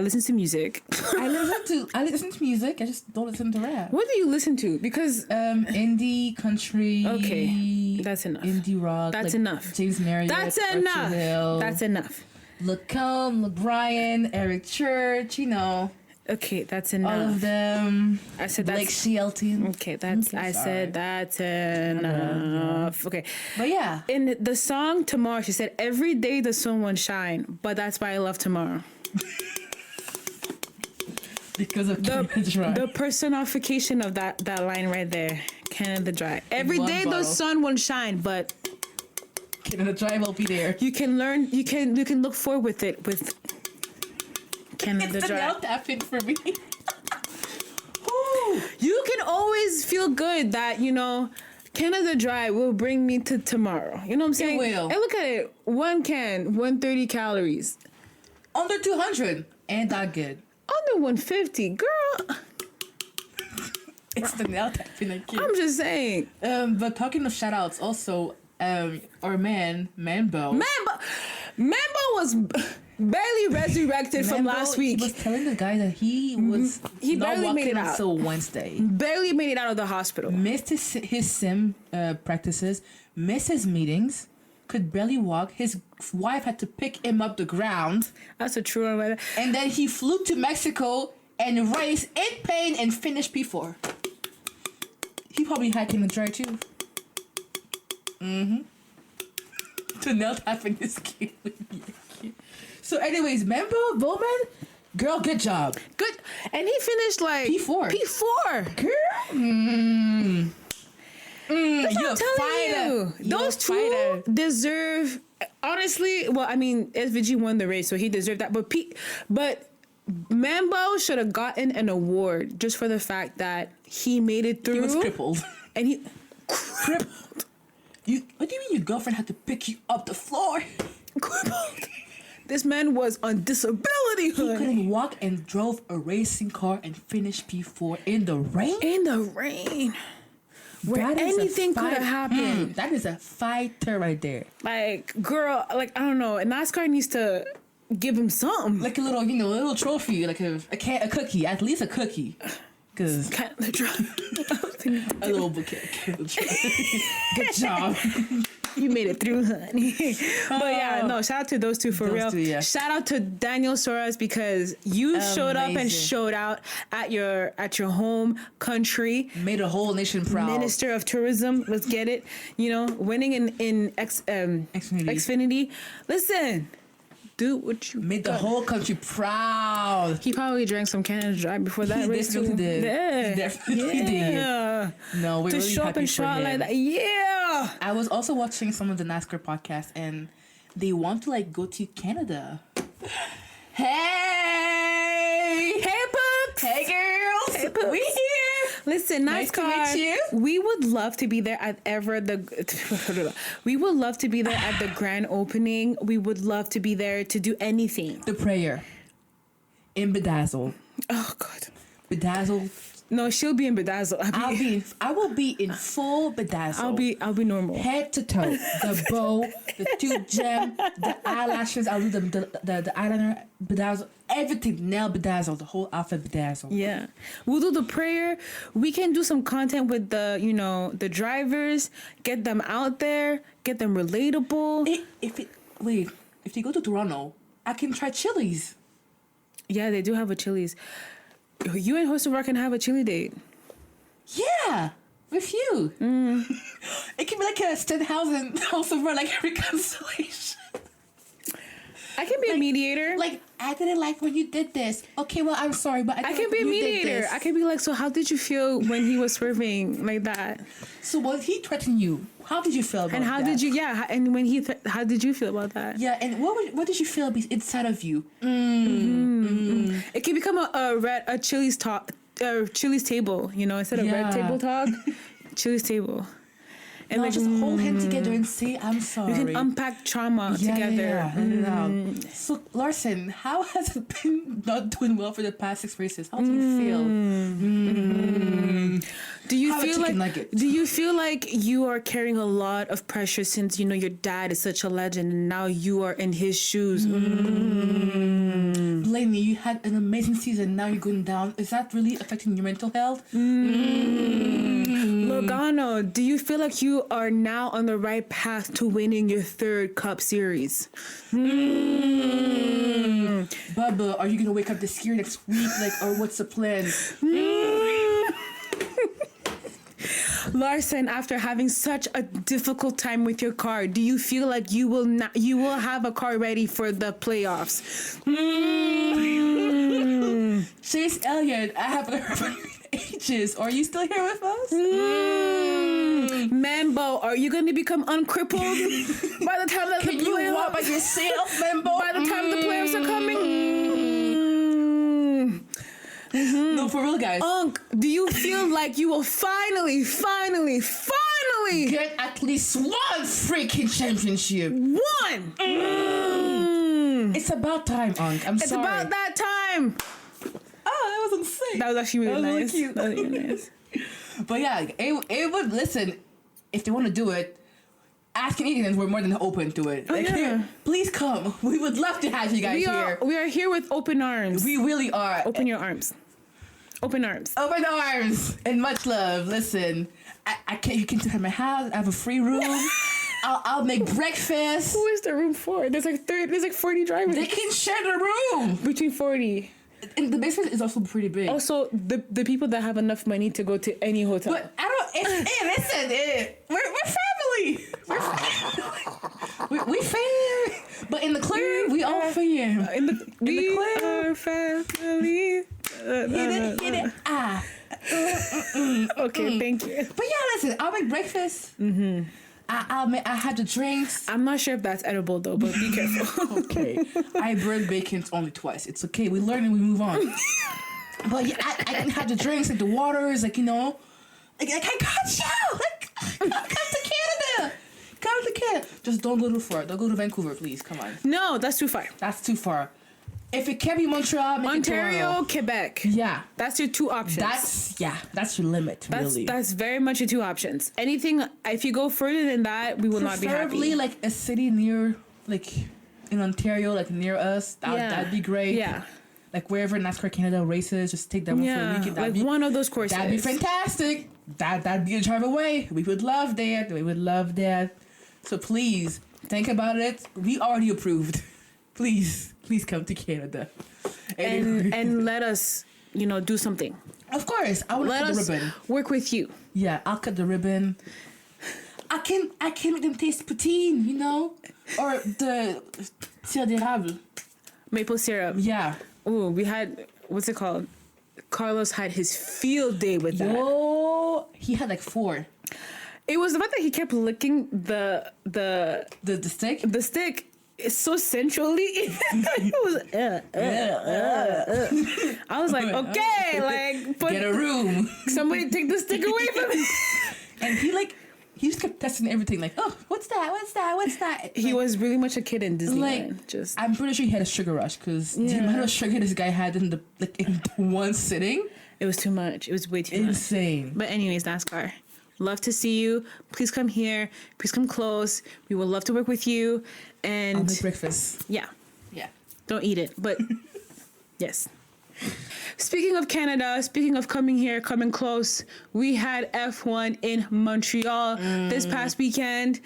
S1: listen to music.
S2: I listen to music. I just don't listen to rap.
S1: What do you listen to? Because
S2: indie, country.
S1: Okay, that's enough.
S2: Indie rock.
S1: That's enough.
S2: James Marriott.
S1: That's enough.
S2: Hill,
S1: that's enough.
S2: Lacombe, LeBryan, Eric Church. You know.
S1: Okay, that's enough.
S2: All of them.
S1: I said
S2: Blake Shelton.
S1: Okay, said that's enough. Okay.
S2: But yeah.
S1: In the song Tomorrow, she said, "Every day the sun won't shine, but that's why I love tomorrow."
S2: Because of Canada Dry.
S1: The personification of that line right there. Canada Dry. Every day the sun won't shine, but
S2: Canada Dry will be there.
S1: You can learn, you can look forward with it with Canada
S2: It's
S1: Dry.
S2: It's happened for me.
S1: You can always feel good that, Canada Dry will bring me to tomorrow. You know what I'm saying?
S2: It will.
S1: And look at it. One can, 130 calories.
S2: Under 200. And that good.
S1: Under 150. Girl.
S2: It's the nail tapping again.
S1: I'm just saying.
S2: But talking of shout outs, also, our man, Mambo.
S1: Mambo was barely resurrected from last week.
S2: He was telling the guy that he was
S1: he
S2: not
S1: barely made it out
S2: until Wednesday.
S1: Barely made it out of the hospital.
S2: Missed his sim practices, missed his meetings, could barely walk. His wife had to pick him up the ground.
S1: That's a true one.
S2: And then he flew to Mexico and raced in pain and finished P4. He probably had Canada Dry too. To nail tapping his kid. So anyways, Mambo Bowman, girl, good job.
S1: Good. And he finished like P4.
S2: Girl.
S1: That's what I'm telling you. Those two deserve, honestly, well, I mean, SVG won the race, so he deserved that. But Mambo should have gotten an award just for the fact that he made it through.
S2: He was crippled.
S1: And he crippled.
S2: What do you mean your girlfriend had to pick you up the floor?
S1: Crippled. This man was on disability.
S2: He couldn't walk and drove a racing car and finished P4 in the rain?
S1: In the rain. Where anything could have happened.
S2: That is a fighter right there.
S1: Like, girl, I don't know. NASCAR needs to give him something.
S2: Like a little, little trophy, like a cookie, at least a cookie. Cause
S1: Canada Dry.
S2: A little bouquet. Good job.
S1: You made it through, honey. But yeah, no, shout out to those two for real.
S2: Yeah.
S1: Shout out to Daniel Soares because you showed up and showed out at your home country.
S2: Made a whole nation proud.
S1: Minister of Tourism, let's get it. Winning in Xfinity. Listen. Do what you
S2: made the whole country proud.
S1: He probably drank some Canada Dry before that race too.
S2: He definitely did. No, we're
S1: to
S2: really
S1: show up
S2: happy
S1: and
S2: for
S1: shout
S2: him.
S1: like that. Yeah.
S2: I was also watching some of the NASCAR podcasts, and they want to go to Canada. Hey,
S1: pups.
S2: Hey, girls.
S1: Hey, pups.
S2: We here.
S1: Listen,
S2: nice
S1: NASCAR.
S2: To meet you.
S1: We would love to be there We would love to be there at the grand opening. We would love to be there to do anything.
S2: The prayer in Bedazzle.
S1: Oh God.
S2: Bedazzle
S1: No, she'll be in bedazzle.
S2: I will be in full bedazzle.
S1: I'll be normal.
S2: Head to toe. The bow, the tooth gem, the eyelashes. I'll do the eyeliner bedazzle. Everything nail bedazzle. The whole outfit bedazzle.
S1: Yeah. We'll do the prayer. We can do some content with the drivers. Get them out there. Get them relatable.
S2: If you go to Toronto, I can try Chili's.
S1: Yeah, they do have a Chili's. You and Hocevar can have a chili date.
S2: Yeah, with you. It can be like a Stenhouse and Hocevar, like a reconciliation.
S1: I can be a mediator.
S2: Like, I didn't like when you did this. Okay, well, I'm sorry, but
S1: I can be a mediator. I can be like, so how did you feel when he was swerving like that?
S2: So when he threatened you, how did you feel about that?
S1: And how did you? Yeah, and when how did you feel about that?
S2: Yeah, and what did you feel inside of you?
S1: It can become a Chili's talk, Chili's table. Instead of red table talk, Chili's table.
S2: And just hold hands together and say, I'm sorry.
S1: We can unpack trauma together.
S2: Yeah. So, Larson, how has it been not doing well for the past 6 races? How do you feel?
S1: Do you feel like you are carrying a lot of pressure since your dad is such a legend and now you are in his shoes?
S2: Blaney, you had an amazing season. Now you're going down. Is that really affecting your mental health?
S1: Logano, do you feel like you are now on the right path to winning your 3rd Cup Series?
S2: Bubba, are you going to wake up this year next week? Or what's the plan?
S1: Larson, after having such a difficult time with your car, do you feel like you will have a car ready for the playoffs?
S2: Chase Elliott, I haven't heard from you in ages. Are you still here with us?
S1: Mambo, are you going to become uncrippled by the time that
S2: Can you walk by yourself, Mambo?
S1: By the time the playoffs are coming?
S2: No, for real, guys.
S1: Unc, do you feel like you will finally
S2: get at least one freaking championship?
S1: One!
S2: It's about time, Unc. It's
S1: sorry. It's about that time.
S2: Oh, that was insane.
S1: That was actually really nice.
S2: Really cute.
S1: That was really nice.
S2: But yeah, it would, listen, if they want to do it, Ask Canadians, we're more than open to it. Please come. We would love to have you guys here.
S1: We are here with open arms.
S2: We really are.
S1: Open your arms. Open arms.
S2: Open arms and much love. Listen, you can come to my house. I have a free room. I'll make breakfast.
S1: Who is the room for? There's like 40 drivers.
S2: They can share the room.
S1: Between 40.
S2: And the basement is also pretty big.
S1: Also, the people that have enough money to go to any hotel.
S2: But I don't. Listen, we're family. We family. But in the clear, we all family.
S1: In the clear, are family.
S2: Hit it.
S1: Okay, thank you.
S2: But yeah, listen, I'll make breakfast. Mm-hmm. I have the drinks.
S1: I'm not sure if that's edible though, but be careful.
S2: Okay. I burn bacon only twice. It's okay. We learn and we move on. But yeah, I can have the drinks, the waters, I got you. Come to Canada. Come to Canada. Just don't go too far. Don't go to Vancouver, please. Come on.
S1: No, that's too far.
S2: That's too far. If it can't be Montreal, make
S1: Ontario,
S2: it
S1: Quebec.
S2: Yeah.
S1: That's your 2 options.
S2: That's your limit, really.
S1: That's very much your 2 options. Anything, if you go further than that, we will not be happy.
S2: Preferably like a city near, in Ontario, near us. That'd be great.
S1: Yeah.
S2: Wherever NASCAR Canada races, just take that one for a weekend.
S1: One of those courses.
S2: That'd be fantastic. That'd be a drive away. We would love that. So please, think about it. We already approved. Please come to Canada.
S1: And let us, do something.
S2: Of course, I will cut the ribbon.
S1: Work with you.
S2: Yeah, I'll cut the ribbon. I can make them taste poutine, or the sirop d'érable.
S1: Maple syrup.
S2: Yeah.
S1: Ooh, we had, what's it called? Carlos had his field day with that.
S2: Whoa, he had 4.
S1: It was the fact that he kept licking the
S2: stick.
S1: The stick. It's so sensually. It was. I was like, okay,
S2: get a room.
S1: Somebody take the stick away from me.
S2: And he just kept testing everything. What's that?
S1: He was really much a kid in Disneyland.
S2: I'm pretty sure he had a sugar rush because the amount of sugar this guy had in the one sitting.
S1: It was too much. It was way too much.
S2: Insane.
S1: But anyways, NASCAR. Love to see you. Please come here. Please come close. We would love to work with you. And
S2: I'll make breakfast.
S1: yeah.
S2: Yeah.
S1: Don't eat it, but yes. Speaking of Canada, speaking of coming here, coming close, we had F1 in Montreal this past weekend.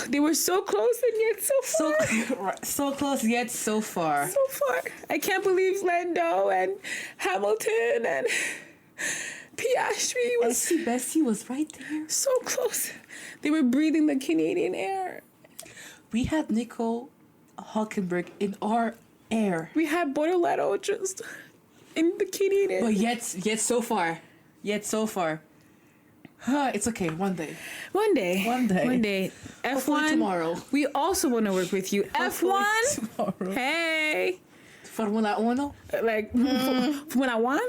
S1: They were so close and yet so far.
S2: So close yet so far.
S1: So far. I can't believe Lando and Hamilton and Piastri was
S2: Bessie was right there.
S1: so close. They were breathing the Canadian air.
S2: We had Nico Hulkenberg in our air.
S1: We had Bortoletto just in the Canadian air.
S2: But yet so far. It's okay. One day.
S1: One day.
S2: Hopefully
S1: F1
S2: tomorrow.
S1: We also want to work with you.
S2: Hopefully
S1: F1.
S2: tomorrow.
S1: Hey.
S2: Formula 1.
S1: Like Formula 1?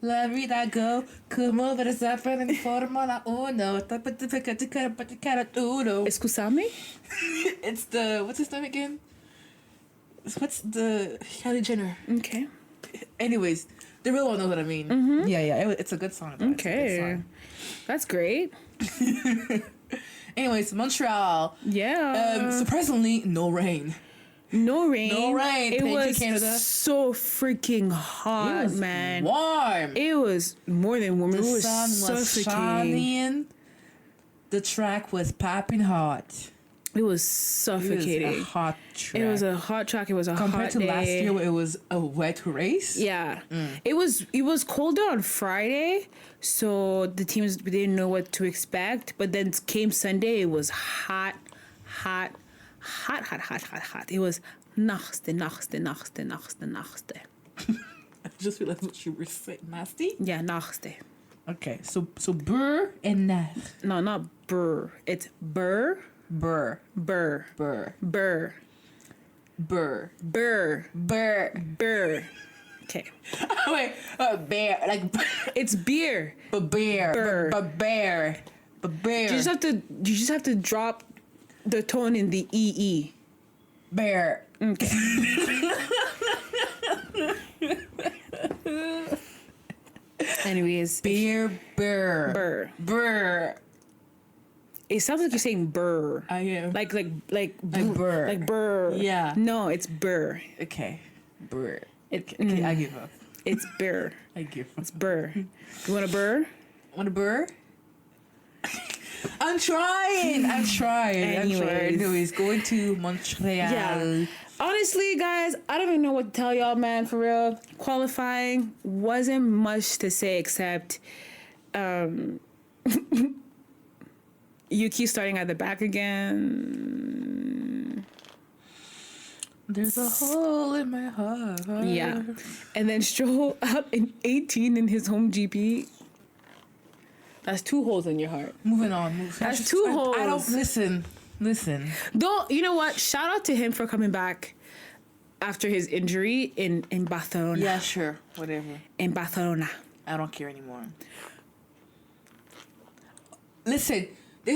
S2: La vida go, como versapper in Formula 1.
S1: Excusame?
S2: It's the, what's his name again? What's the, Kylie Jenner.
S1: Okay.
S2: Anyways, the real one knows what I mean. Yeah, it's a good song.
S1: Okay. That's great.
S2: Anyways, Montreal.
S1: Yeah.
S2: Surprisingly, no rain.
S1: No rain. It
S2: Thank you,
S1: was
S2: Canada.
S1: so freaking hot,
S2: It was
S1: man.
S2: warm.
S1: It was more than warm.
S2: The
S1: it was
S2: sun was
S1: suffocating.
S2: shining. The track was popping hot.
S1: It was
S2: It
S1: suffocating.
S2: was a hot track.
S1: It was a hot track. It was a
S2: Compared
S1: hot
S2: to
S1: day.
S2: last year where it was a wet race.
S1: Yeah. It was colder on Friday, so the teams didn't know what to expect. But then came Sunday, it was hot. It was nasty.
S2: I just realized what you were saying. Nasty?
S1: Yeah, nasty.
S2: Okay, so burr and nah.
S1: No, not burr. It's burr.
S2: Burr.
S1: Burr.
S2: Burr.
S1: Burr.
S2: Burr.
S1: Burr.
S2: Burr.
S1: Burr. Okay.
S2: Wait, bear. Like,
S1: It's beer.
S2: bear.
S1: Burr.
S2: Bear. Bear.
S1: You just have to drop the tone in the EE.
S2: Bear.
S1: Okay. Anyways.
S2: Beer. Burr.
S1: Burr.
S2: Burr.
S1: It sounds like you're saying burr.
S2: I am.
S1: Like
S2: burr.
S1: Like burr.
S2: Yeah.
S1: No, it's burr.
S2: Okay. Burr.
S1: It,
S2: Okay, I give up.
S1: It's burr.
S2: I give up.
S1: It's burr. You want a burr?
S2: Want a burr? I'm trying. Anyways, going to Montreal.
S1: Yeah. Honestly, guys, I don't even know what to tell y'all, man, for real. Qualifying wasn't much to say except Yuki starting at the back again.
S2: There's a hole in my heart.
S1: Yeah. And then Stroll out in 18 in his home GP. That's 2 holes in your heart.
S2: Moving on.
S1: That's 2 holes.
S2: I don't listen.
S1: Though, you know what? Shout out to him for coming back after his injury in Barcelona.
S2: Yeah, sure. Whatever.
S1: In Barcelona.
S2: I don't care anymore. Listen,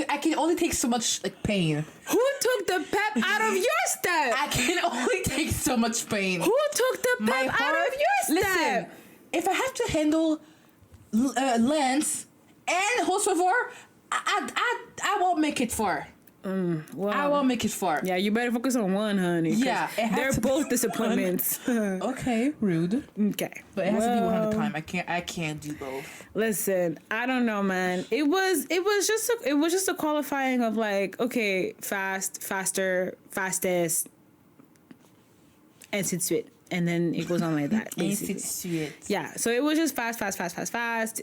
S2: I can only take so much pain.
S1: Who took the pep out of your step?
S2: I can only take so much pain.
S1: Who took the pep out of your step?
S2: Listen, if I have to handle Lance and Hocevar, I won't make it far.
S1: Well,
S2: I won't make it far.
S1: yeah, you better focus on one, honey. 'cause
S2: Yeah, it has
S1: they're
S2: to be
S1: both disappointments.
S2: Okay, rude.
S1: Okay,
S2: But it has to be one at a time. I can't do both.
S1: Listen, I don't know, man. It was just a qualifying of like, okay, faster, fastest, and c'est suite. And then it goes on like that. basically. Yeah, so it was just fast.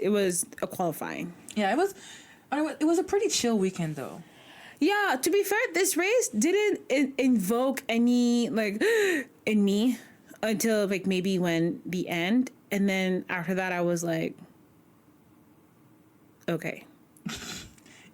S1: It was a qualifying.
S2: Yeah, it was a pretty chill weekend though.
S1: Yeah, to be fair, this race didn't invoke any like in me until like maybe when the end, and then after that I was like, okay.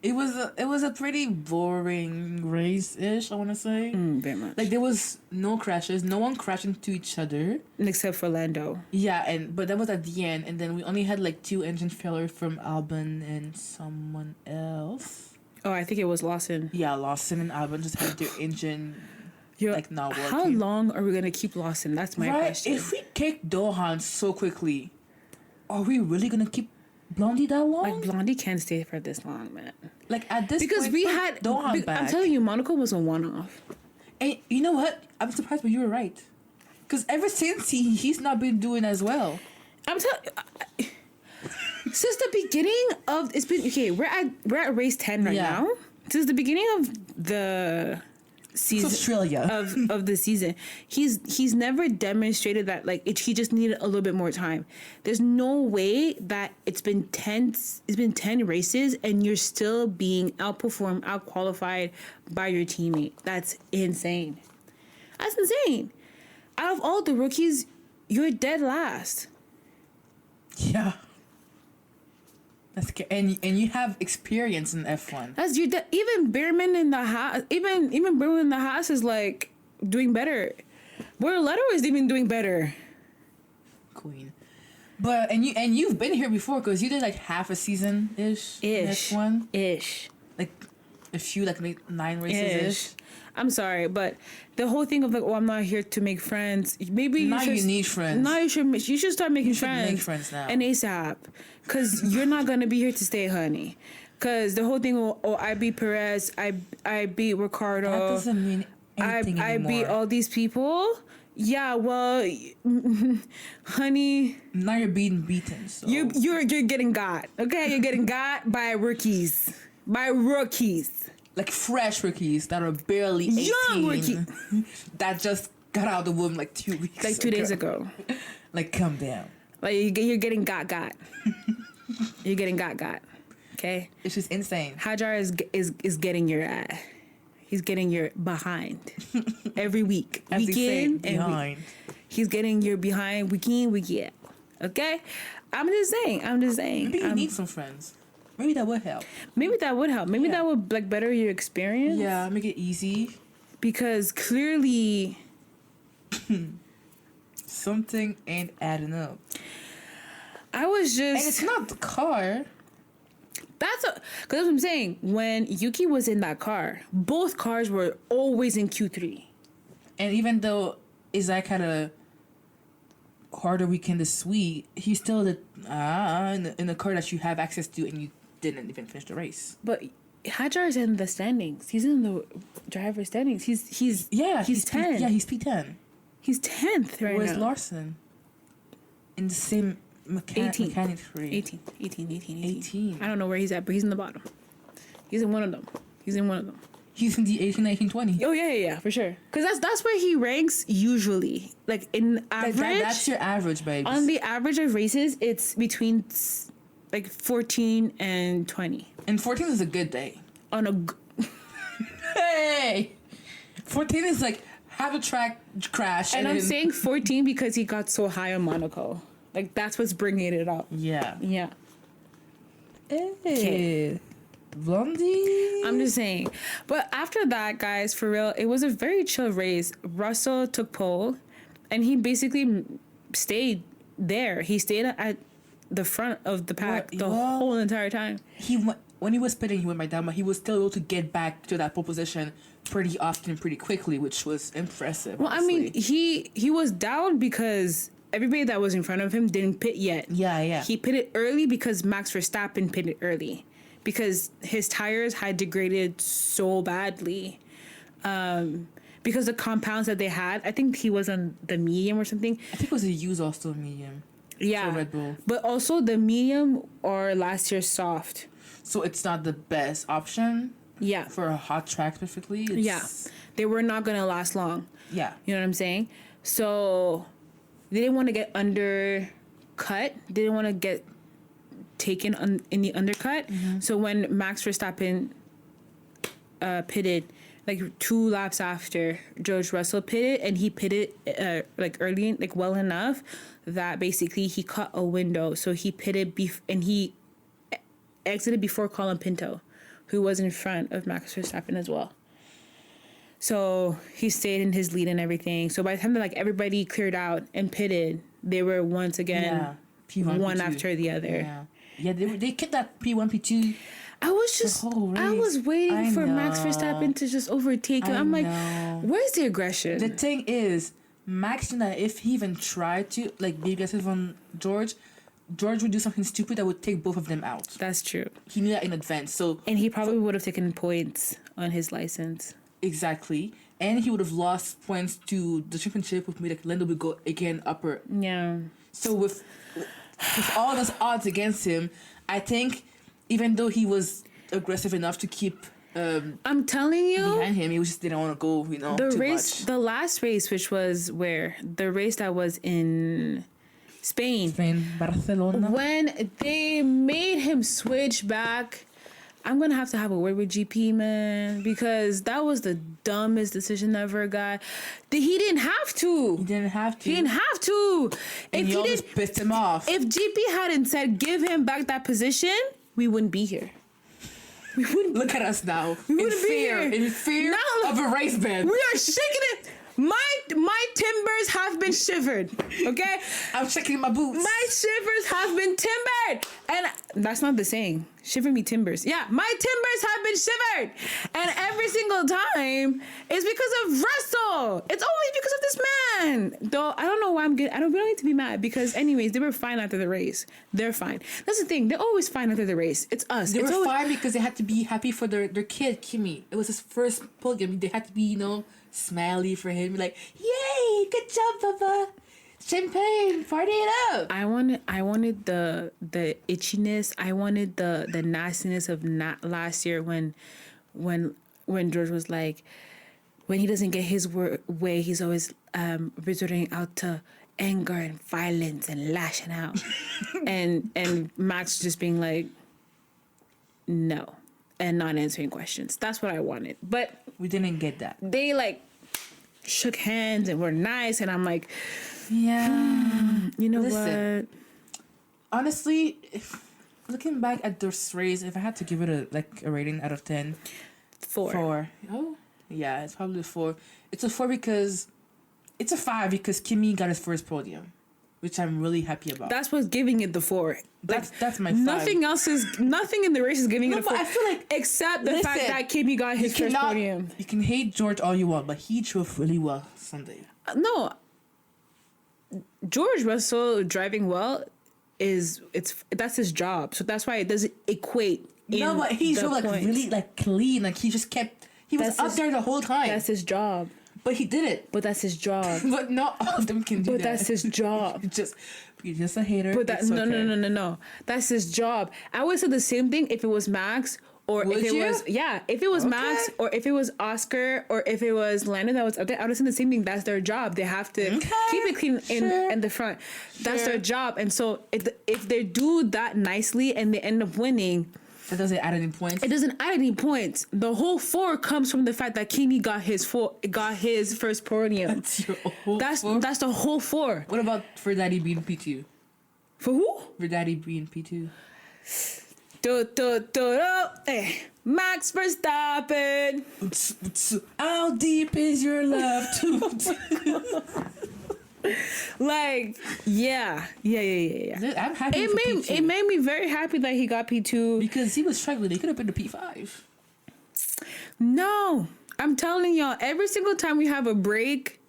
S2: It was a pretty boring race-ish, I want to say.
S1: Very much.
S2: Like there was no crashes, no one crashed into each other.
S1: Except for Lando.
S2: Yeah, but that was at the end, and then we only had like 2 engine failures from Albon and someone else.
S1: Oh, I think it was Lawson.
S2: Yeah, Lawson and Albon just had their engine not working.
S1: How long are we gonna keep Lawson? That's my question.
S2: If we kick Dohan so quickly, are we really gonna keep Blondie that long?
S1: Like, Blondie can't stay for this long, man.
S2: Like, at this
S1: Because
S2: point,
S1: we had...
S2: Dawn back.
S1: I'm telling you, Monaco was a one-off.
S2: And you know what? I'm surprised, but you were right. Because ever since, he's not been doing as well.
S1: I'm telling you... Since the beginning of... It's been... Okay, we're at race 10 right now. Since the beginning of the season...
S2: It's Australia.
S1: of the season, he's never demonstrated that, like, he just needed a little bit more time. There's no way that it's been 10 races and you're still being outperformed, outqualified by your teammate. That's insane. That's insane. Out of all the rookies, you're dead last.
S2: Yeah. That's and you have experience in F1.
S1: That's even Behrman in the Haas. Even Behrman in the Haas is like doing better. Bortoleto is even doing better.
S2: Queen, but you've been here before because you did like half a season ish. F1
S1: ish.
S2: Like a few, like 9 races ish.
S1: I'm sorry, but the whole thing of like, oh, I'm not here to make friends. Maybe
S2: you need friends.
S1: Now you should start making friends.
S2: Make friends now.
S1: And ASAP, because you're not gonna be here to stay, honey. Because the whole thing, I beat Perez, I beat Ricardo.
S2: That doesn't mean anything
S1: I
S2: anymore.
S1: beat all these people. Yeah, well, honey.
S2: Now you're being beaten. So.
S1: You're getting got. Okay, you're getting got by rookies. Like
S2: fresh rookies that are barely 18.
S1: Young rookies.
S2: That just got out of the womb like 2 weeks
S1: Like 2 days ago.
S2: Like, calm down.
S1: Like, you're getting got. You're getting got. Okay?
S2: It's just insane.
S1: Hajar is getting your he's getting your behind. Every week.
S2: As
S1: week in
S2: say, behind.
S1: He's getting your behind week in, week out. Okay? I'm just saying.
S2: Maybe you need some friends. Maybe that would help. Maybe
S1: that would like better your experience.
S2: Yeah, make it easy.
S1: Because clearly
S2: something ain't adding up.
S1: I was just...
S2: And it's not the car.
S1: Because that's what I'm saying. When Yuki was in that car, both cars were always in Q3.
S2: And even though Isaac had a harder weekend this week, he's still in the car that you have access to, and you didn't even finish the race.
S1: But Hajar is in the standings. He's in the driver's standings. He's 10.
S2: He's P10.
S1: He's 10th right now.
S2: Where's Larson? In the same mechanic
S1: 18. 18. I don't know where he's at, but he's in the bottom. He's in one of them. He's in the
S2: 18, 19, 20.
S1: Oh, yeah, for sure. Because that's where he ranks usually. Like, in average...
S2: That's your average, babe.
S1: On the average of races, it's between, like, 14 and 20.
S2: And 14 is a good day. Hey! 14 is, like, have a track crash.
S1: And I'm saying 14 because he got so high on Monaco. Like, that's what's bringing it up.
S2: Yeah.
S1: Hey.
S2: Blondie.
S1: I'm just saying. But after that, guys, for real, it was a very chill race. Russell took pole, and he basically stayed there. He stayed at the front of the pack the whole entire time.
S2: When he was pitting, he went back down, but he was still able to get back to that pole position pretty often, pretty quickly, which was impressive.
S1: Well, honestly. I mean, he was down because everybody that was in front of him didn't pit yet.
S2: Yeah.
S1: He pitted early because Max Verstappen pitted early. Because his tires had degraded so badly. Because the compounds that they had, I think he was on the medium or something.
S2: I think it was a used also medium.
S1: Yeah.
S2: For Red Bull.
S1: But also the medium or last year's soft.
S2: So it's not the best option.
S1: Yeah.
S2: For a hot track specifically.
S1: They were not going to last long.
S2: Yeah.
S1: You know what I'm saying? So they didn't want to get undercut. They didn't want to get taken in the undercut. Mm-hmm. So when Max Verstappen pitted, like 2 laps after George Russell pitted, and he pitted like early, like well enough that basically he caught a window. So he pitted and he exited before Colin Pinto, who was in front of Max Verstappen as well. So he stayed in his lead and everything. So by the time that like everybody cleared out and pitted, they were once again
S2: P1,
S1: one
S2: P2.
S1: After the other.
S2: Yeah, they kept that P1, P2.
S1: I was waiting for Max Verstappen to just overtake him. I'm like, where's the aggression?
S2: The thing is, Max, if he even tried to, like, be aggressive on George, George would do something stupid that would take both of them out.
S1: That's true.
S2: He knew that in advance.
S1: And he probably would have taken points on his license.
S2: Exactly. And he would have lost points to the championship, which made like Lando would go again upper.
S1: Yeah.
S2: So with all those odds against him, I think even though he was aggressive enough to keep
S1: I'm telling you,
S2: behind him, he just didn't want to go,
S1: the last race, which was the race that was in Spain,
S2: Barcelona.
S1: When they made him switch back, I'm gonna have to have a word with GP, man, because that was the dumbest decision ever, guy. He didn't have to.
S2: He didn't have
S1: to.
S2: And if he just pissed him off.
S1: If GP hadn't said give him back that position, we wouldn't be here. We wouldn't.
S2: Look at us now. In fear of a race ban.
S1: We are shaking it. My timbers have been shivered. Okay?
S2: I'm checking my boots.
S1: My shivers have been timbered. And that's not the saying. Shiver me timbers. Yeah, my timbers have been shivered. And every single time it's because of Russell. It's always because of this man. Though I don't know why I'm good. I don't really need to be mad because anyways, they were fine after the race. They're fine. That's the thing. They're always fine after the race. It's us.
S2: They were fine because they had to be happy for their kid, Kimi. It was his first podium. They had to be, smiley for him. Like, yay, good job, Papa. Champagne, party it up.
S1: I wanted the itchiness. I wanted the nastiness of last year when George was like, when he doesn't get his way, he's always resorting out to anger and violence and lashing out, and Max just being like, no, and not answering questions. That's what I wanted, but
S2: we didn't get that.
S1: They shook hands and were nice, and I'm like,
S2: yeah,
S1: Listen,
S2: what? Honestly, looking back at this race, if I had to give it a rating out of 10, 4. Oh, yeah, it's probably a 4. It's a 4 because it's a 5 because Kimi got his first podium, which I'm really happy about.
S1: That's what's giving it the 4.
S2: That's my 5.
S1: Nothing in the race is giving it a 4.
S2: I feel like
S1: except the fact that Kimi got his first podium.
S2: You can hate George all you want, but he drove really well Sunday.
S1: No. George Russell driving well that's his job. So that's why it doesn't equate.
S2: No, but he drove really clean. He just kept was up there the whole time.
S1: That's his job.
S2: But he did it.
S1: But that's his job.
S2: But not all of them can do that.
S1: But that's his job.
S2: You're just a hater.
S1: But no. That's his job. I would say the same thing if it was Max or if it was Max or if it was Oscar or if it was Landon that was up there. I would say the same thing. That's their job. They have to keep it clean in the front. That's their job. And so if they do that nicely and they end up winning,
S2: that doesn't add any points.
S1: It doesn't add any points. The whole 4 comes from the fact that Kimi got his first podium.
S2: That's your whole 4?
S1: That's the whole 4.
S2: What about for Daddy being P2?
S1: For who?
S2: For Daddy being P2.
S1: Max Verstappen.
S2: How deep is your love?
S1: Yeah.
S2: I'm happy.
S1: It made me very happy that he got P2
S2: because he was struggling. He could have been the P5.
S1: No, I'm telling y'all, every single time we have a break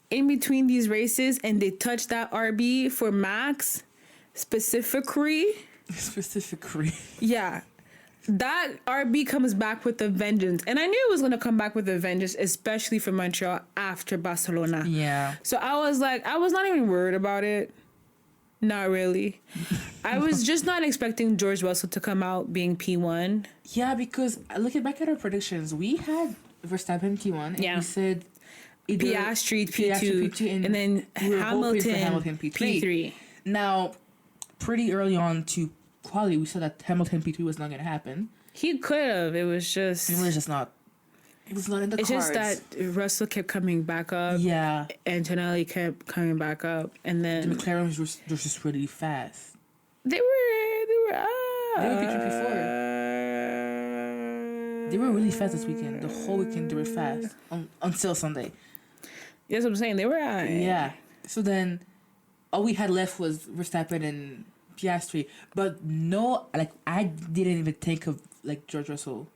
S1: in between these races and they touch that RB for Max specifically. Yeah. That RB comes back with a vengeance. And I knew it was going to come back with a vengeance, especially for Montreal after Barcelona.
S2: Yeah.
S1: So I was not even worried about it. Not really. I was just not expecting George Russell to come out being P1.
S2: Yeah, because looking back at our predictions, we had Verstappen P1. And we said
S1: Piastri P2. And then Hamilton P3.
S2: Now, pretty early on to quality, we said that Hamilton P3 was not going to happen.
S1: He could have. It was just not.
S2: It was not in the cards.
S1: It's just that Russell kept coming back up.
S2: Yeah.
S1: And Tonelli kept coming back up. And then
S2: the McLarens were just really fast.
S1: They were
S2: P3, P4. They were really fast this weekend. The whole weekend they were fast. Until Sunday.
S1: That's what I'm saying. They were
S2: Yeah. So then all we had left was Verstappen and Piastri. But no, I didn't even think of George Russell.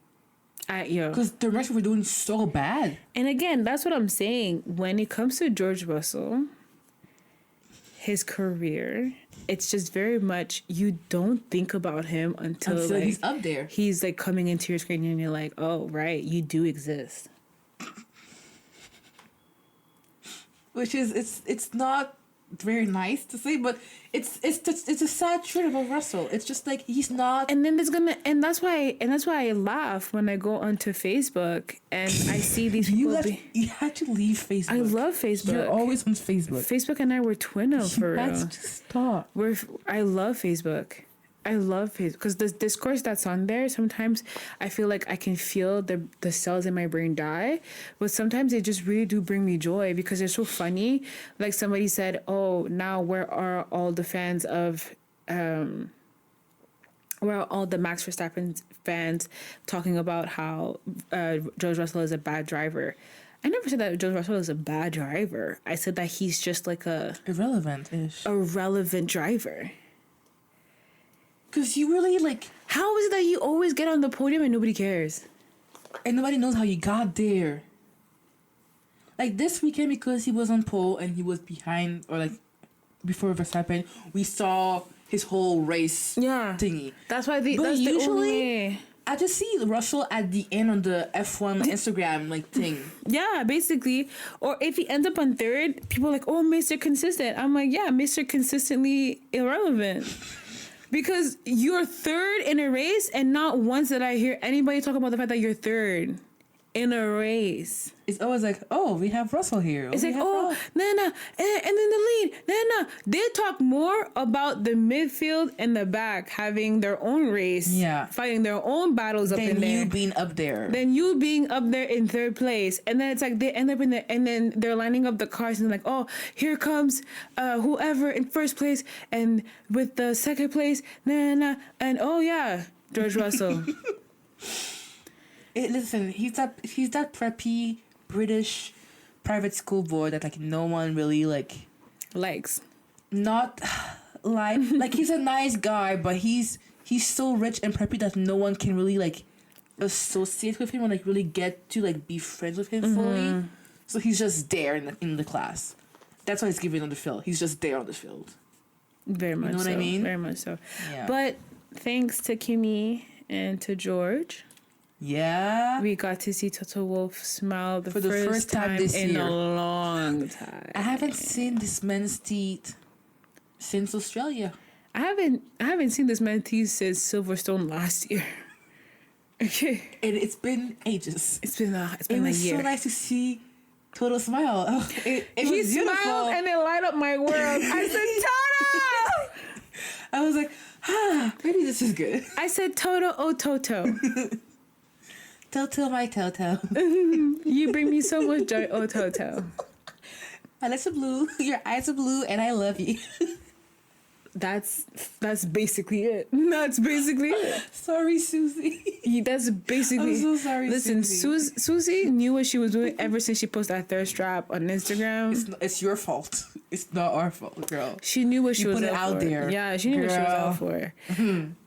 S2: Because the rest were doing so bad.
S1: And again, that's what I'm saying. When it comes to George Russell, his career, it's just very much you don't think about him until like,
S2: he's up there.
S1: He's like coming into your screen and you're like, oh right, you do exist.
S2: Which is it's not very nice to say, but it's a sad truth about Russell. It's just like he's not.
S1: And then that's why I laugh when I go onto Facebook and I see these people.
S2: You had to leave Facebook.
S1: I love Facebook.
S2: You're always on Facebook.
S1: Facebook and I were twinno for real.
S2: Let's just stop.
S1: I love Facebook. I love Facebook because the discourse that's on there, sometimes I feel like I can feel the cells in my brain die, but sometimes they just really do bring me joy because they're so funny. Like somebody said, oh, now where are all the fans of, where are all the Max Verstappen fans talking about how George Russell is a bad driver? I never said that George Russell is a bad driver. I said that he's just like
S2: irrelevant-ish.
S1: A relevant driver.
S2: Because you really, like...
S1: How is it that you always get on the podium and nobody cares?
S2: And nobody knows how you got there. Like, this weekend, because he was on pole and he was behind, or, like, before Verstappen, we saw his whole race thingy.
S1: That's why that's
S2: usually,
S1: the only...
S2: I just see Russell at the end on the F1 Instagram, like, thing.
S1: Yeah, basically. Or if he ends up on third, people are like, oh, Mr. Consistent. I'm like, yeah, Mr. Consistently irrelevant. Because you're third in a race, and not once did I hear anybody talk about the fact that you're third in a race.
S2: It's always like, oh, we have Russell here.
S1: It's like, oh, and then the lead. They talk more about the midfield and the back having their own race, fighting their own battles up in there.
S2: Than you being up there.
S1: Than you being up there in third place. And then it's like they end up in the, and then they're lining up the cars and like, oh, here comes whoever in first place and with the second place, and oh yeah, George Russell.
S2: Listen, he's that preppy British private school boy that like no one really
S1: likes.
S2: Not like he's a nice guy, but he's so rich and preppy that no one can really like associate with him or like really get to like be friends with him fully. So he's just there in the class. That's why he's giving on the field. He's just there on the field.
S1: Very much. You know what I mean? Very much so. Yeah. But thanks to Kimmy and to George.
S2: Yeah.
S1: We got to see Toto Wolff smile for the first time this in year. A long time.
S2: I haven't seen this man's teeth since Australia.
S1: I haven't seen this man's teeth since Silverstone last year. Okay.
S2: And it's been ages.
S1: It's been a year.
S2: It was so nice to see Toto smile. Oh, it
S1: he
S2: was beautiful.
S1: Smiled and it light up my world. I said, Toto!
S2: I was like, maybe this is good.
S1: I said, Toto, oh Toto.
S2: Toto, my Toto.
S1: You bring me so much joy, oh Toto.
S2: My lips are blue, your eyes are blue, and I love you.
S1: That's basically it. That's basically it.
S2: Sorry, Susie.
S1: That's basically.
S2: I'm so sorry.
S1: Listen, Susie knew what she was doing ever since she posted that thirst trap on Instagram.
S2: It's your fault. It's not our fault, girl.
S1: She knew what she was
S2: out there.
S1: Yeah, she knew what she was out for.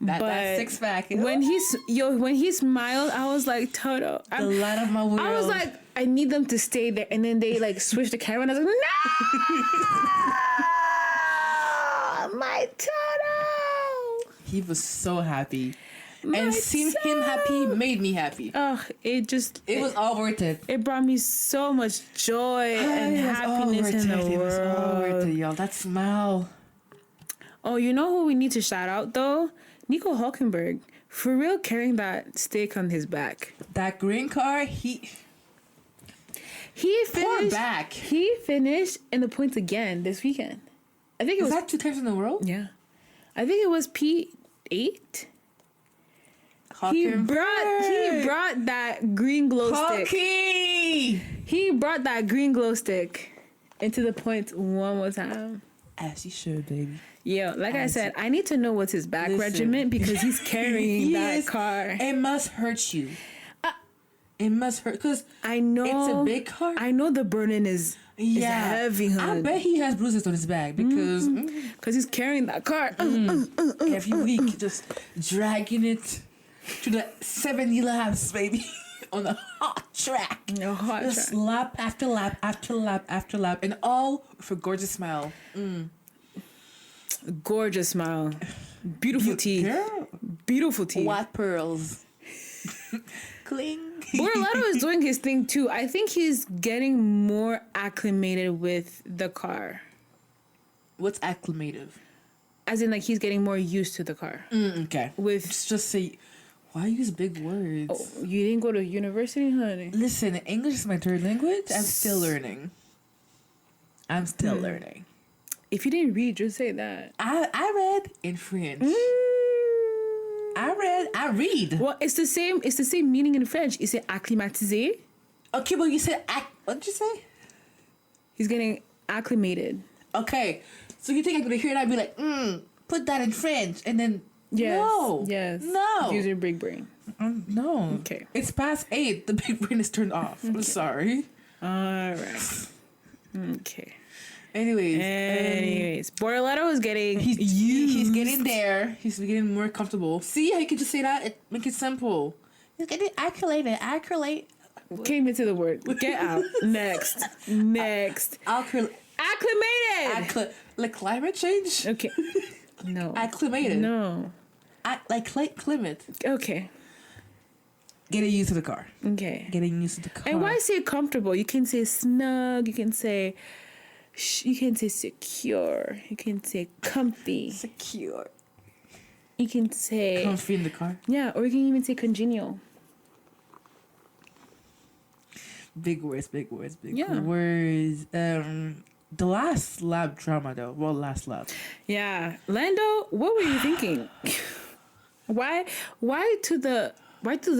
S2: That six pack.
S1: When he smiled, I was like, Toto.
S2: The light of my world.
S1: I was like, I need them to stay there, and then they like switched the camera, and I was like, no, my Toto.
S2: He was so happy. And seeing him happy made me happy.
S1: Oh, it
S2: was all worth it.
S1: It brought me so much joy and happiness in the world. It was all worth it,
S2: y'all. That smile.
S1: Oh, you know who we need to shout out though? Nico Hülkenberg. For real, carrying that stick on his back.
S2: That green car, he
S1: finished.
S2: Poor back.
S1: He finished in the points again this weekend. I think it was
S2: that 2 times in a row.
S1: Yeah, I think it was P8. He brought that green glow stick. He brought that green glow stick into the points one more time.
S2: As he should, baby.
S1: Yeah, I said, I need to know what's his back regimen because he's carrying that car.
S2: It must hurt you. It must hurt because
S1: I know
S2: it's a big car.
S1: I know the burden is heavy, hun.
S2: I bet he has bruises on his back because
S1: he's carrying that car
S2: every week, just dragging it to the 70 laps, baby, on a hot track. Lap after lap after lap after lap, and all with a gorgeous smile.
S1: Gorgeous smile. Beautiful teeth.
S2: Girl.
S1: Beautiful teeth.
S2: White pearls. Cling.
S1: Bortolato is doing his thing too. I think he's getting more acclimated with the car.
S2: What's acclimative?
S1: As in, like, he's getting more used to the car.
S2: Okay.
S1: With
S2: just say, why use big words?
S1: Oh, you didn't go to university, honey?
S2: Listen, English is my third language. I'm still learning.
S1: If you didn't read, just say that.
S2: I read in French. I read.
S1: Well, it's the same meaning in French. You say acclimatisé.
S2: Okay, but you said what did you say?
S1: He's getting acclimated.
S2: Okay. So you think I'm gonna hear that and be like, put that in French, and then no.
S1: Use your big brain.
S2: No.
S1: Okay.
S2: It's past 8. The big brain is turned off. I'm sorry.
S1: All right. Okay.
S2: Anyways,
S1: Bortolato is getting
S2: he's getting there. He's getting more comfortable. See how you can just say that? Make it simple. He's getting acclimated.
S1: Came into the word. Get out. Next. Acclimated.
S2: Like climate change?
S1: Okay. No.
S2: Acclimated.
S1: No.
S2: Like climate.
S1: Okay.
S2: Getting used to the car.
S1: Okay.
S2: Getting used to the car.
S1: And why say comfortable? You can say snug. You can say secure. You can say comfy.
S2: Secure.
S1: You can say
S2: comfy in the car.
S1: Yeah, or you can even say congenial.
S2: Big words. The last lap drama though. Well, last lap.
S1: Yeah. Lando, what were you thinking? Why to the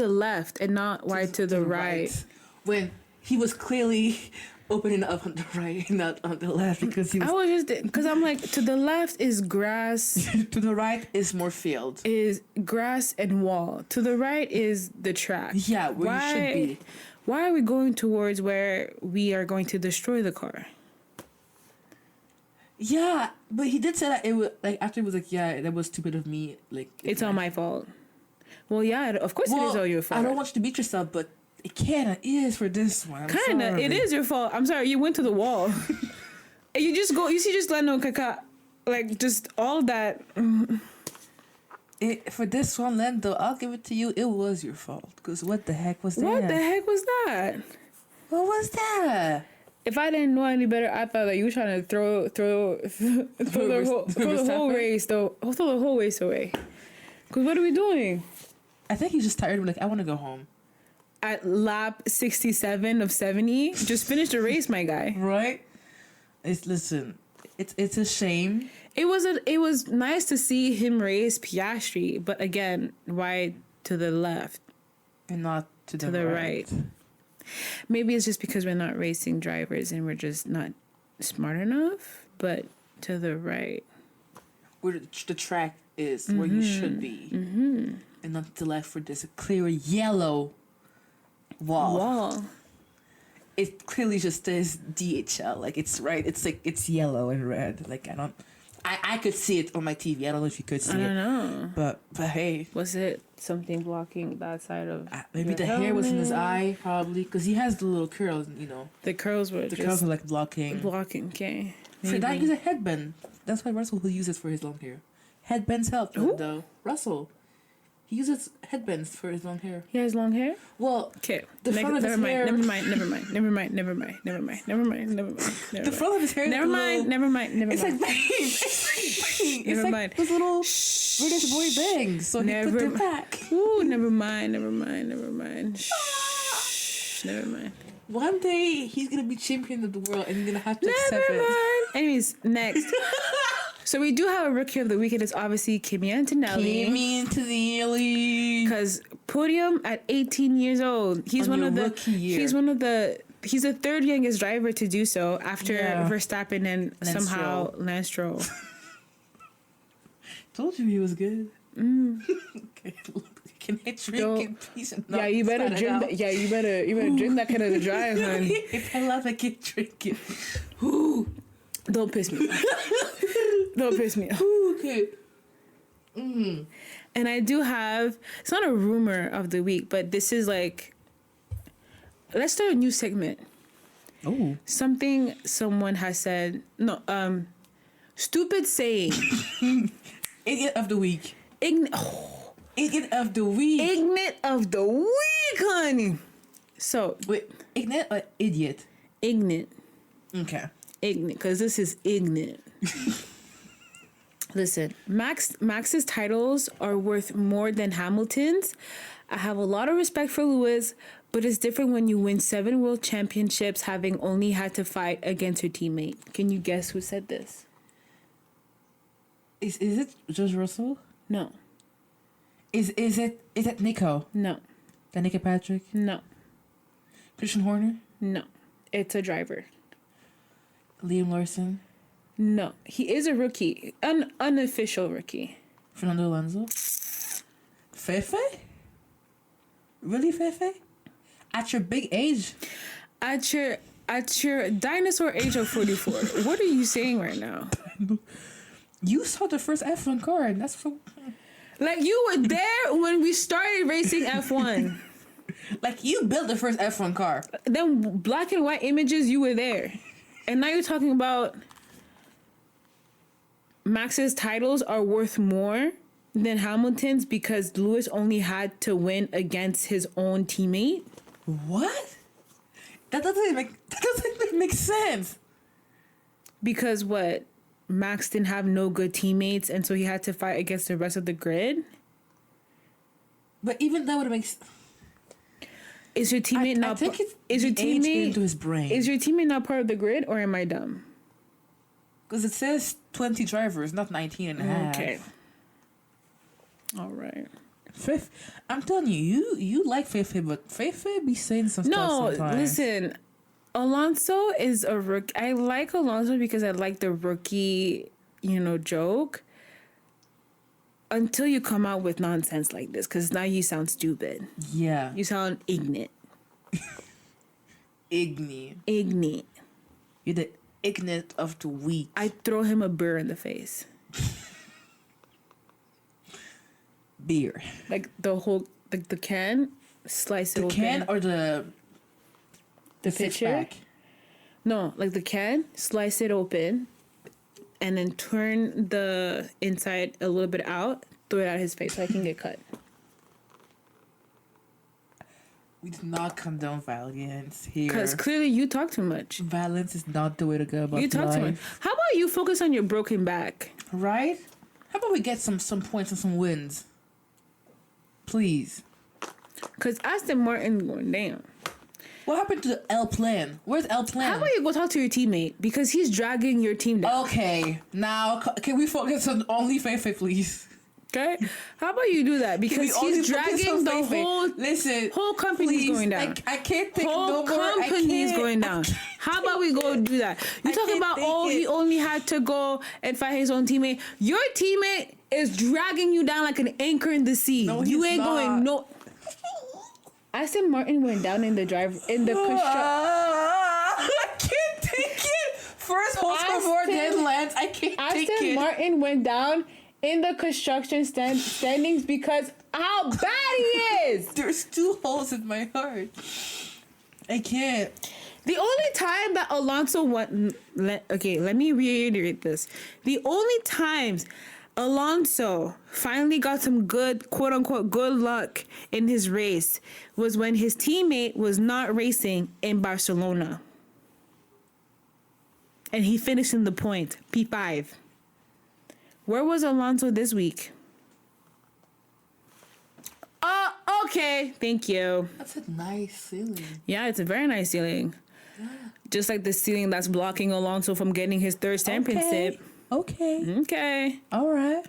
S1: left and not why to the right?
S2: When he was clearly opening up on the right and not on the left because
S1: I'm like, to the left is grass.
S2: To the right is more field.
S1: Is grass and wall. To the right is the track.
S2: Yeah, where you should be.
S1: Why are we going towards where we are going to destroy the car?
S2: Yeah, but he did say that it was like after it was like, yeah, that was stupid of me. Like
S1: it's all my fault. Well, yeah, of course it is all your fault.
S2: I don't want you to beat yourself, but it kinda is for this one.
S1: Kinda, it is your fault. I'm sorry, you went to the wall. And you just Lando Kaka, like just all that.
S2: For this one, Lando, I'll give it to you. It was your fault. Because what the heck was that?
S1: What the heck was that?
S2: What was that?
S1: If I didn't know any better, I thought that you were trying to throw the whole race away. Because what are we doing?
S2: I think he's just tired. Like, I want to go home.
S1: At lap 67 of 70, just finished the race, my guy.
S2: Right? It's a shame.
S1: It was nice to see him race Piastri, but again, why to the left
S2: and not to the
S1: right? Maybe it's just because we're not racing drivers and we're just not smart enough. But to the right,
S2: where the track is, where you should be, and not to the left where there's a clear yellow wall. It clearly just says DHL. Like it's right. It's like it's yellow and red. Like I could see it on my TV. I don't know if you could see it.
S1: I don't know.
S2: But hey.
S1: Was it something blocking that side of
S2: maybe the hair was in his eye, probably. Because he has the little curls, you know.
S1: The curls were
S2: like blocking.
S1: Blocking, okay. Maybe.
S2: For that, use a headband. That's why Russell will use it for his long hair. Headbands help, though. Russell. He uses headbands for his long hair.
S1: He has long hair?
S2: Well,
S1: okay.
S2: The front of his hair...
S1: Never mind. The
S2: front of his hair...
S1: Never mind.
S2: It's like, it's like those little British boy bangs. So he put them back.
S1: Ooh, never mind. Shh, never mind.
S2: One day, he's going to be champion of the world and you're going to have to accept it.
S1: Anyways, next. So we do have a rookie of the weekend. It's obviously Kimi Antonelli. Because podium at 18 years old. He's the third youngest driver to do so after Verstappen and somehow Lance Stroll.
S2: Told you he was good. Okay. Can I drink in peace and not
S1: you better drink that. Yeah, you better drink that kind of drive, honey.
S2: If I love, I can drink it.
S1: Don't piss me off. Don't piss me off.
S2: Okay.
S1: And I do have, it's not a rumor of the week, but this is like, let's start a new segment.
S2: Oh.
S1: Something someone has said, Stupid saying.
S2: Idiot of the week.
S1: Idiot
S2: of the week.
S1: Idiot of the week, honey. So
S2: wait, ignorant or idiot?
S1: Ignorant.
S2: Okay.
S1: Ignorant, because this is ignorant. Listen, Max's titles are worth more than Hamilton's. I have a lot of respect for Lewis, but it's different when you win 7 world championships having only had to fight against your teammate. Can you guess who said this?
S2: Is it George Russell?
S1: No.
S2: Is it Nico?
S1: No.
S2: Danica Patrick?
S1: No.
S2: Christian Horner?
S1: No. It's a driver.
S2: Liam Larson?
S1: No. He is a rookie. An unofficial rookie.
S2: Fernando Alonso? Fefe? Really, Fefe? At your big age?
S1: At your dinosaur age of 44. What are you saying right now?
S2: You saw the first F1 car, and that's from...
S1: Like, you were there when we started racing F1.
S2: Like, you built the first F1 car.
S1: Then black and white images, you were there. And now you're talking about Max's titles are worth more than Hamilton's because Lewis only had to win against his own teammate?
S2: What? That doesn't make sense.
S1: Because what? Max didn't have no good teammates, and so he had to fight against the rest of the grid?
S2: But even that would make sense.
S1: Is your teammate not?
S2: I think it's
S1: is your teammate
S2: into his brain?
S1: Is your teammate not part of the grid, or am I dumb?
S2: Because it says 20 drivers, not 19 and a half.
S1: Okay. All right.
S2: Fefe, I'm telling you like Fefe, but Fefe be saying some stuff sometimes.
S1: No, listen. Alonso is a rookie. I like Alonso because I like the rookie, joke. Until you come out with nonsense like this, because now you sound stupid.
S2: Yeah.
S1: You sound ignorant.
S2: Ignorant. You're the ignorant of the week.
S1: I throw him a beer in the face.
S2: Beer.
S1: Like the whole, like the can, slice it open.
S2: The can or the
S1: pitcher? No, like the can, slice it open, and then turn the inside a little bit out, throw it at his face so I can get cut.
S2: We do not condone violence here.
S1: Because clearly you talk too much.
S2: Violence is not the way to go about life.
S1: You talk too much. How about you focus on your broken back?
S2: Right? How about we get some points and some wins? Please.
S1: Because Aston Martin going down.
S2: What happened to L Plan? Where's L Plan?
S1: How about you go talk to your teammate? Because he's dragging your team down.
S2: Okay. Now, can we focus on only Fefe, please?
S1: Okay? How about you do that? Because he's dragging the whole company's going down.
S2: I can't think
S1: whole
S2: no more.
S1: company's going down. How about we go do that? You talking about, he only had to go and fight his own teammate. Your teammate is dragging you down like an anchor in the sea.
S2: No,
S1: you ain't
S2: not.
S1: going no... Aston Martin went down in the construction.
S2: I can't take it. First Hocevar, then Lance. I can't take it.
S1: Aston Martin went down in the construction standings because how bad he is.
S2: There's 2 holes in my heart. I can't.
S1: The only time that Alonso won... Okay, let me reiterate this. The only times Alonso finally got some good, quote-unquote, good luck in his race was when his teammate was not racing in Barcelona. And he finished in the point, P5. Where was Alonso this week? Oh, okay. Thank you.
S2: That's a nice ceiling.
S1: Yeah, it's a very nice ceiling. Yeah. Just like the ceiling that's blocking Alonso from getting his 3rd championship. Okay. All right.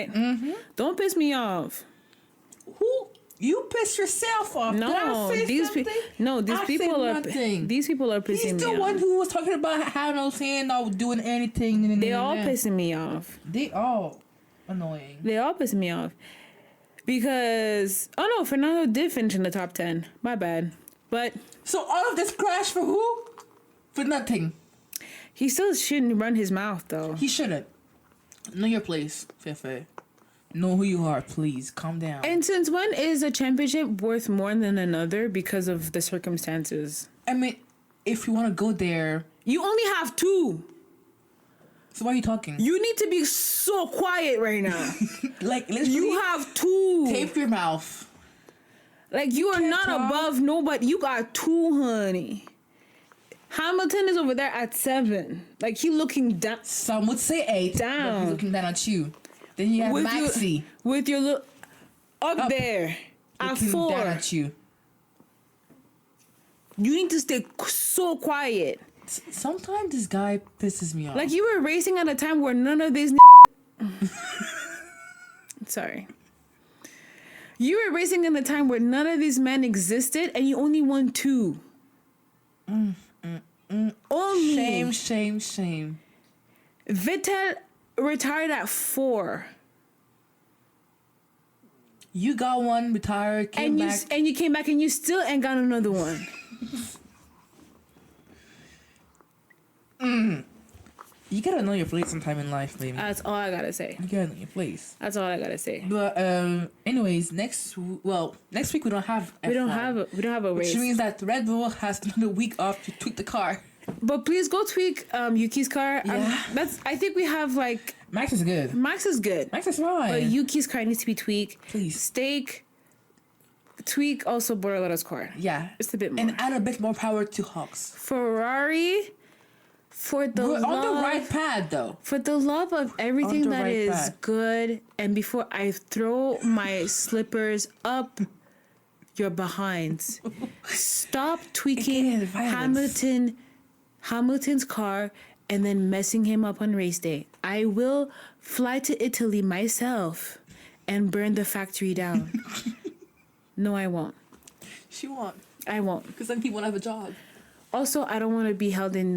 S1: Mm-hmm. Don't piss me off.
S2: Who? You piss yourself off.
S1: No, these people are pissing me off. He's
S2: the one who was talking about Hamilton not doing anything.
S1: They all pissing me off.
S2: They all annoying.
S1: They all pissing me off. Because Fernando did finish in the top 10. My bad. But
S2: so all of this crash for who? For nothing.
S1: He still shouldn't run his mouth, though.
S2: He shouldn't. Know your place, Fefe. Know who you are, please. Calm down.
S1: And since when is a championship worth more than another because of the circumstances?
S2: I mean, if you want to go there...
S1: You only have 2.
S2: So why are you talking?
S1: You need to be so quiet right now.
S2: Like, literally,
S1: You have two.
S2: tape your mouth.
S1: Like, you are not
S2: talk.
S1: above nobody. You got two, honey. Hamilton is over there at 7. Like, he looking down.
S2: Some would say 8.
S1: Down.
S2: But he's looking down at you. Then you have Maxie.
S1: With your look up there at
S2: looking
S1: 4.
S2: down at you.
S1: You need to stay so quiet.
S2: Sometimes this guy pisses me off.
S1: Like, you were racing at a time where none of these sorry. You were racing in a time where none of these men existed, and you only won 2. Only.
S2: Shame.
S1: Vettel retired at 4.
S2: You got one, retired, came back.
S1: And you came back and you still ain't got another one.
S2: You gotta know your place sometime in life, baby.
S1: That's all I gotta say.
S2: You gotta know your place.
S1: That's all I gotta say.
S2: But anyways, next week we don't have F1,
S1: We don't have a race.
S2: which means that Red Bull has another week off to tweak the car.
S1: But please go tweak Yuki's car.
S2: Yeah.
S1: I think we have like
S2: Max is good.
S1: Max is good.
S2: Max is fine.
S1: But Yuki's car needs to be tweaked.
S2: Please.
S1: Steak. Tweak also Borletta's car.
S2: Yeah.
S1: Just a bit more.
S2: And add a bit more power to Hawks.
S1: Ferrari.
S2: We're on the right path, though.
S1: For the love of everything that is
S2: path.
S1: good, and before I throw my slippers up your behinds, stop tweaking Hamilton's car and then messing him up on race day. I will fly to Italy myself and burn the factory down. No, I won't.
S2: She won't.
S1: I won't.
S2: Because then people won't have a job.
S1: Also, I don't want to be held in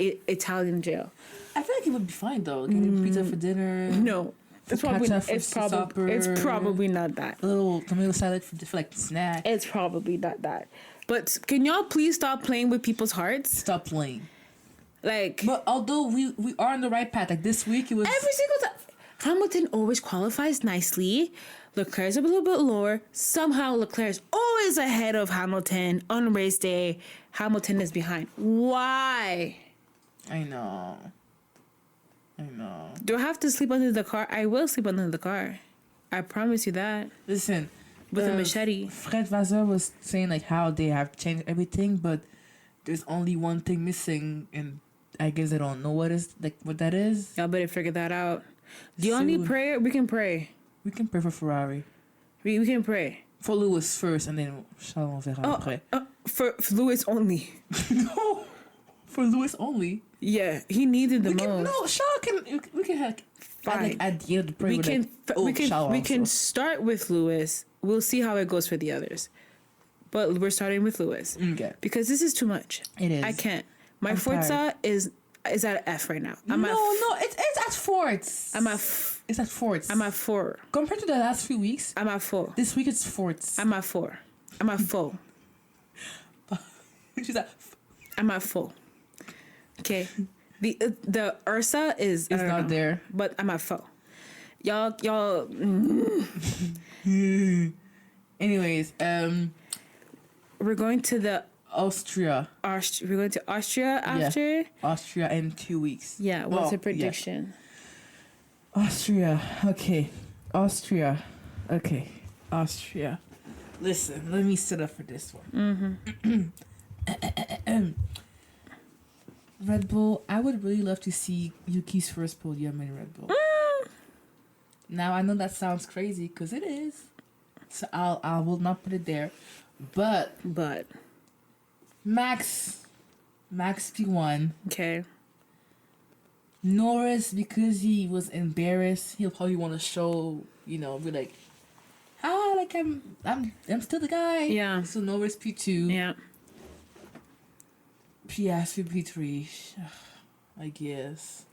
S1: Italian jail.
S2: I feel like it would be fine, though. Getting pizza for dinner.
S1: No. It's probably
S2: supper.
S1: it's probably not that.
S2: A little tomato salad for like snack.
S1: It's probably not that. But can y'all please stop playing with people's hearts?
S2: Stop playing.
S1: Like,
S2: But although we are on the right path, like this week it was
S1: every single time. Hamilton always qualifies nicely. Leclerc's a little bit lower. Somehow Leclerc's always ahead of Hamilton on race day. Hamilton is behind. Why?
S2: I know.
S1: Do I have to sleep under the car? I will sleep under the car. I promise you that.
S2: Listen,
S1: With a machete.
S2: Fred Vasseur was saying like how they have changed everything, but there's only one thing missing, and I guess I don't know what that is.
S1: Y'all better figure that out. Do y'all need prayer? We can pray.
S2: We can pray for Ferrari.
S1: We can pray.
S2: For Lewis first, and then Charles on verra après.
S1: For Lewis only.
S2: No, for Lewis only.
S1: Yeah, he needed the most.
S2: No, Charles can. We can have.
S1: Fine.
S2: At the end of the prayer,
S1: We can start with Lewis. We'll see how it goes for the others. But we're starting with Lewis.
S2: Okay.
S1: Because this is too much.
S2: It is.
S1: I can't. My Forza is at an F right now.
S2: It's at Forts. It's at Forts.
S1: I'm at 4.
S2: Compared to the last few weeks,
S1: I'm at 4.
S2: this week it's Forts.
S1: I'm at 4. I'm at 4.
S2: She's at.
S1: I'm at 4. Okay. The Ursa is
S2: It's not there.
S1: But I'm at 4. Y'all.
S2: Anyways,
S1: We're going to the
S2: Austria.
S1: We're going to Austria after.
S2: Yeah. Austria in 2 weeks.
S1: Yeah. What's the prediction?
S2: Yeah. Austria. Okay. Austria. Listen, let me sit up for this one.
S1: Mm-hmm.
S2: Red Bull. I would really love to see Yuki's first podium in Red Bull. Now I know that sounds crazy because it is. So I will not put it there, but Max P1.
S1: Okay.
S2: Norris, because he was embarrassed, he'll probably want to show, be like, I'm still the guy.
S1: Yeah.
S2: So Norris P2.
S1: Yeah.
S2: Piastri P3. I guess.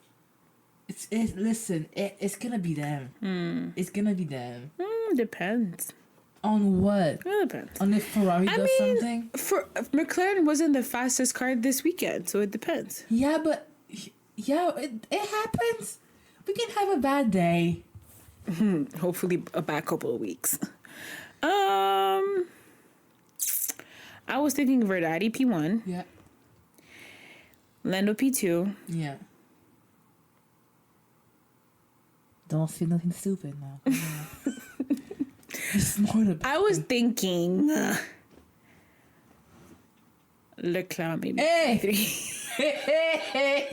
S2: It's gonna be them. It's gonna be them.
S1: Depends.
S2: On what?
S1: It depends.
S2: On if Ferrari does something?
S1: For McLaren wasn't the fastest car this weekend, so it depends.
S2: Yeah, but it happens. We can have a bad day.
S1: Hopefully a bad couple of weeks. I was thinking Verdati P1.
S2: Yeah.
S1: Lando P2.
S2: Yeah. Don't say nothing stupid now. Come on. Be smart about
S1: I was thinking Leclerc maybe.
S2: Hey!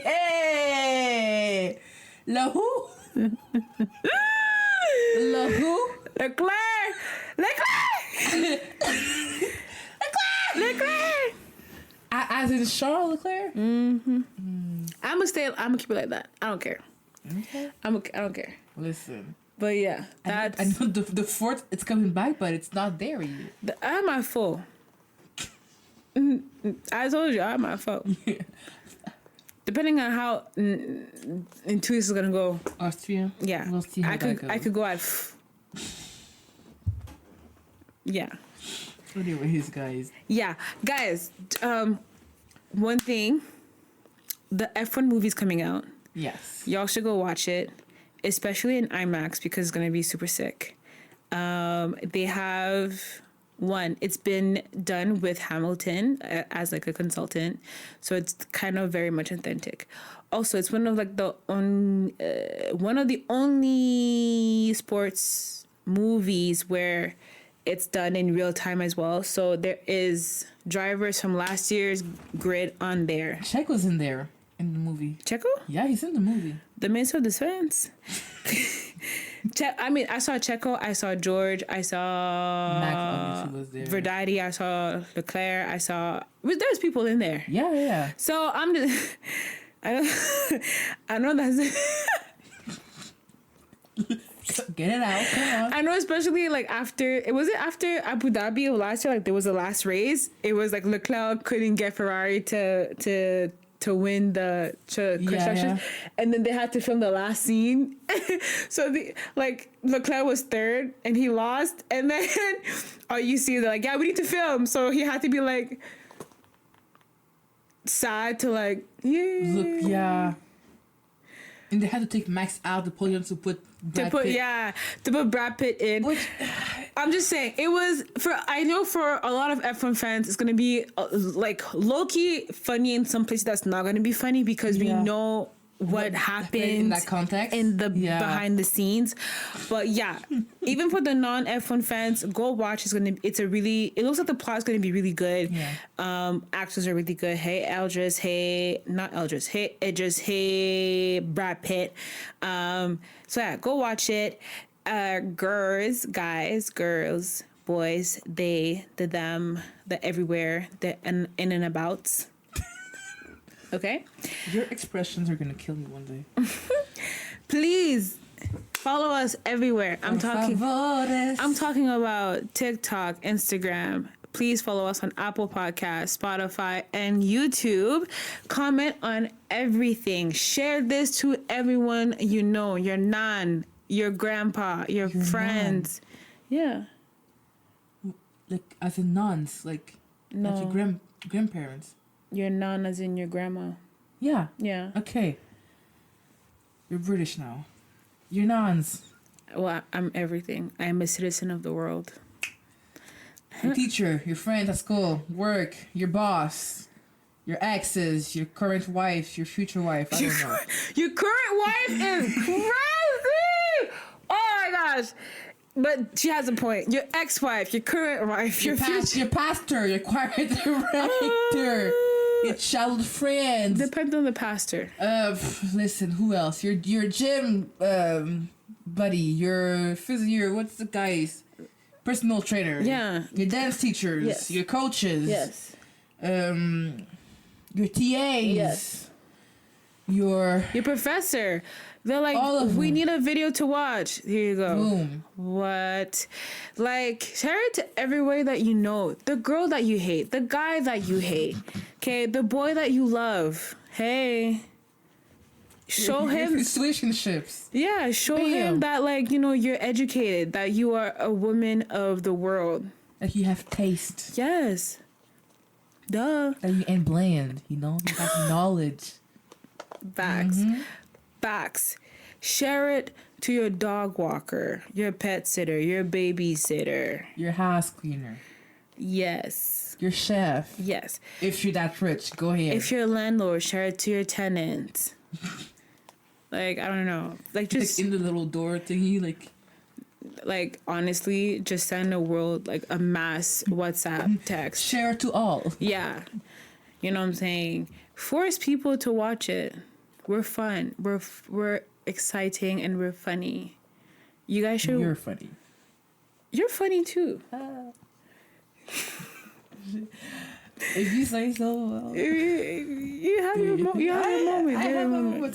S2: Hey! Le who? Le who?
S1: Leclerc!
S2: As in Charles Leclerc?
S1: Mm-hmm. I'm gonna keep it like that. I don't care.
S2: Okay.
S1: I don't care.
S2: Listen.
S1: But yeah,
S2: I know the fourth, it's coming back, but it's not there yet.
S1: I'm at full. I told you, I'm at full.
S2: Yeah.
S1: Depending on how in 2 weeks is gonna go.
S2: Austria?
S1: Yeah.
S2: We'll see how that goes.
S1: I could go at yeah.
S2: Anyways, guys.
S1: Yeah. Guys, one thing, the F1 movie's coming out.
S2: Yes.
S1: Y'all should go watch it, especially in IMAX because it's gonna be super sick. They have it's been done with Hamilton as like a consultant, so it's kind of very much authentic. Also, it's one of the only sports movies where it's done in real time as well. So there is drivers from last year's grid on there.
S2: Checo's in there in the movie.
S1: Checo?
S2: Yeah, he's in the movie.
S1: The Minister of Defense. I saw Checo, I saw George, I saw
S2: Max obviously was there.
S1: Verdati, I saw Leclerc, there's people in there.
S2: Yeah.
S1: So I'm just, I know that's
S2: Get it out. Come on.
S1: I know, especially like after Abu Dhabi last year, like there was a last race. It was like Leclerc couldn't get Ferrari to win the construction, and then they had to film the last scene. So Leclerc was third and he lost, and then you see they're like, yeah, we need to film. So he had to be like sad to like
S2: and they had to take Max out of the podium to put Brad
S1: Pitt in. Which, I'm just saying, I know for a lot of F1 fans, it's going to be like low-key funny in some places that's not going to be funny because we know what happened
S2: in that context,
S1: in the behind the scenes. But yeah, even for the non-F1 fans, go watch. It looks like the plot's going to be really good. Actors are really good. Hey Idris, hey Brad Pitt. So yeah, go watch it. Girls, guys, girls, boys, they, the them, the everywhere, the in and abouts. Okay?
S2: Your expressions are going to kill me one day.
S1: Please follow us everywhere. I'm talking about TikTok, Instagram. Please follow us on Apple Podcasts, Spotify, and YouTube. Comment on everything. Share this to everyone you know, your nan, your grandpa, your friends.
S2: Nan. Yeah. Like as in nuns, like
S1: no.
S2: As your grandparents.
S1: Your nan as in your grandma.
S2: Yeah.
S1: Yeah.
S2: Okay. You're British now. Your nuns.
S1: Well, I'm everything. I am a citizen of the world.
S2: Your teacher, your friend at school, work, your boss, your exes, your current wife, your future wife. I don't know.
S1: Your current wife is crazy! Oh my gosh. But she has a point. Your ex-wife, your current wife, your future...
S2: Your pastor, your choir director, your child friend.
S1: Depends on the pastor.
S2: Listen, who else? Your gym buddy, your physio, what's the guy's? Personal trainer.
S1: Yeah.
S2: Your dance teachers.
S1: Yes.
S2: Your coaches.
S1: Yes.
S2: Your TAs.
S1: Yes.
S2: Your
S1: professor. They're like, we need a video to watch. Here you go.
S2: Boom.
S1: What? Like, share it to everywhere that you know. The girl that you hate. The guy that you hate. Okay? The boy that you love. Hey. Show him
S2: situationships.
S1: Yeah, show him that, like, you know, you're educated, that you are a woman of the world.
S2: That you have taste.
S1: Yes. Duh.
S2: That you ain't bland, you know? You have knowledge.
S1: Facts. Mm-hmm. Facts. Share it to your dog walker, your pet sitter, your babysitter.
S2: Your house cleaner.
S1: Yes.
S2: Your chef.
S1: Yes.
S2: If you're that rich, go ahead.
S1: If you're a landlord, share it to your tenants. Like, I don't know. Like, just...
S2: Like in the little door thingy,
S1: like, honestly, just send the world, like, a mass WhatsApp text.
S2: Share to all.
S1: Yeah. You know what I'm saying? Force people to watch it. We're fun. We're exciting and we're funny. You guys should...
S2: You're funny.
S1: You're funny, too.
S2: If you say so.
S1: You have your moment. You have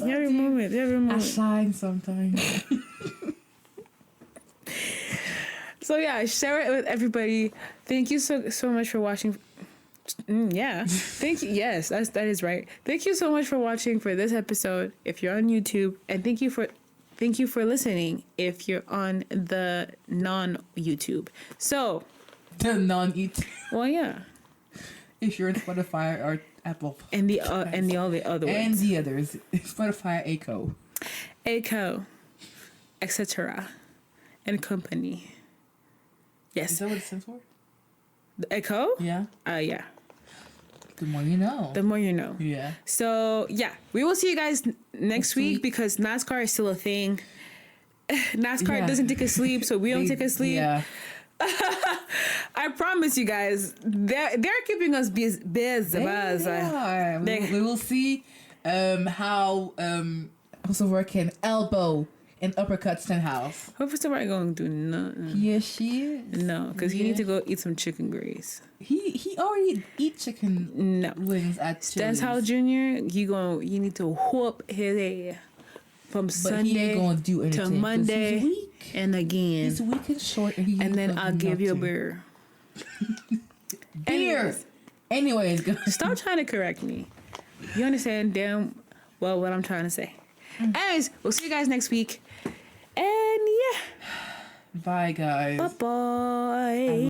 S1: your moment.
S2: I shine sometimes.
S1: So yeah, share it with everybody. Thank you so much for watching. Yeah. Thank you. Yes, that is right. Thank you so much for watching for this episode if you're on YouTube, and thank you for listening if you're on the non-YouTube. So
S2: the non-YouTube.
S1: Well, yeah.
S2: If you're in Spotify or Apple.
S1: And all the other ones.
S2: And the others. Spotify,
S1: Echo, etc. and company. Yes.
S2: Is that what it stands for?
S1: The Echo?
S2: Yeah.
S1: Yeah.
S2: The more you know.
S1: The more you know.
S2: Yeah.
S1: So, yeah. We will see you guys next week because NASCAR is still a thing. NASCAR doesn't take a sleep, so we don't take a sleep.
S2: Yeah.
S1: I promise you guys, they're keeping us busy.
S2: We will see how Hocevar can elbow and uppercut Stenhouse.
S1: Hocevar ain't gonna do nothing.
S2: Yes, she is.
S1: No, because he need to go eat some chicken graze.
S2: He already eat chicken wings at
S1: Stenhouse Jr. You need to whoop his ass from Sunday
S2: he ain't gonna do anything,
S1: to Monday and again.
S2: He's weak and short, and
S1: then I'll give you a beer.
S2: Beer. Anyways,
S1: stop trying to correct me. You understand damn well what I'm trying to say. Anyways, we'll see you guys next week. And yeah.
S2: Bye, guys.
S1: Bye-bye.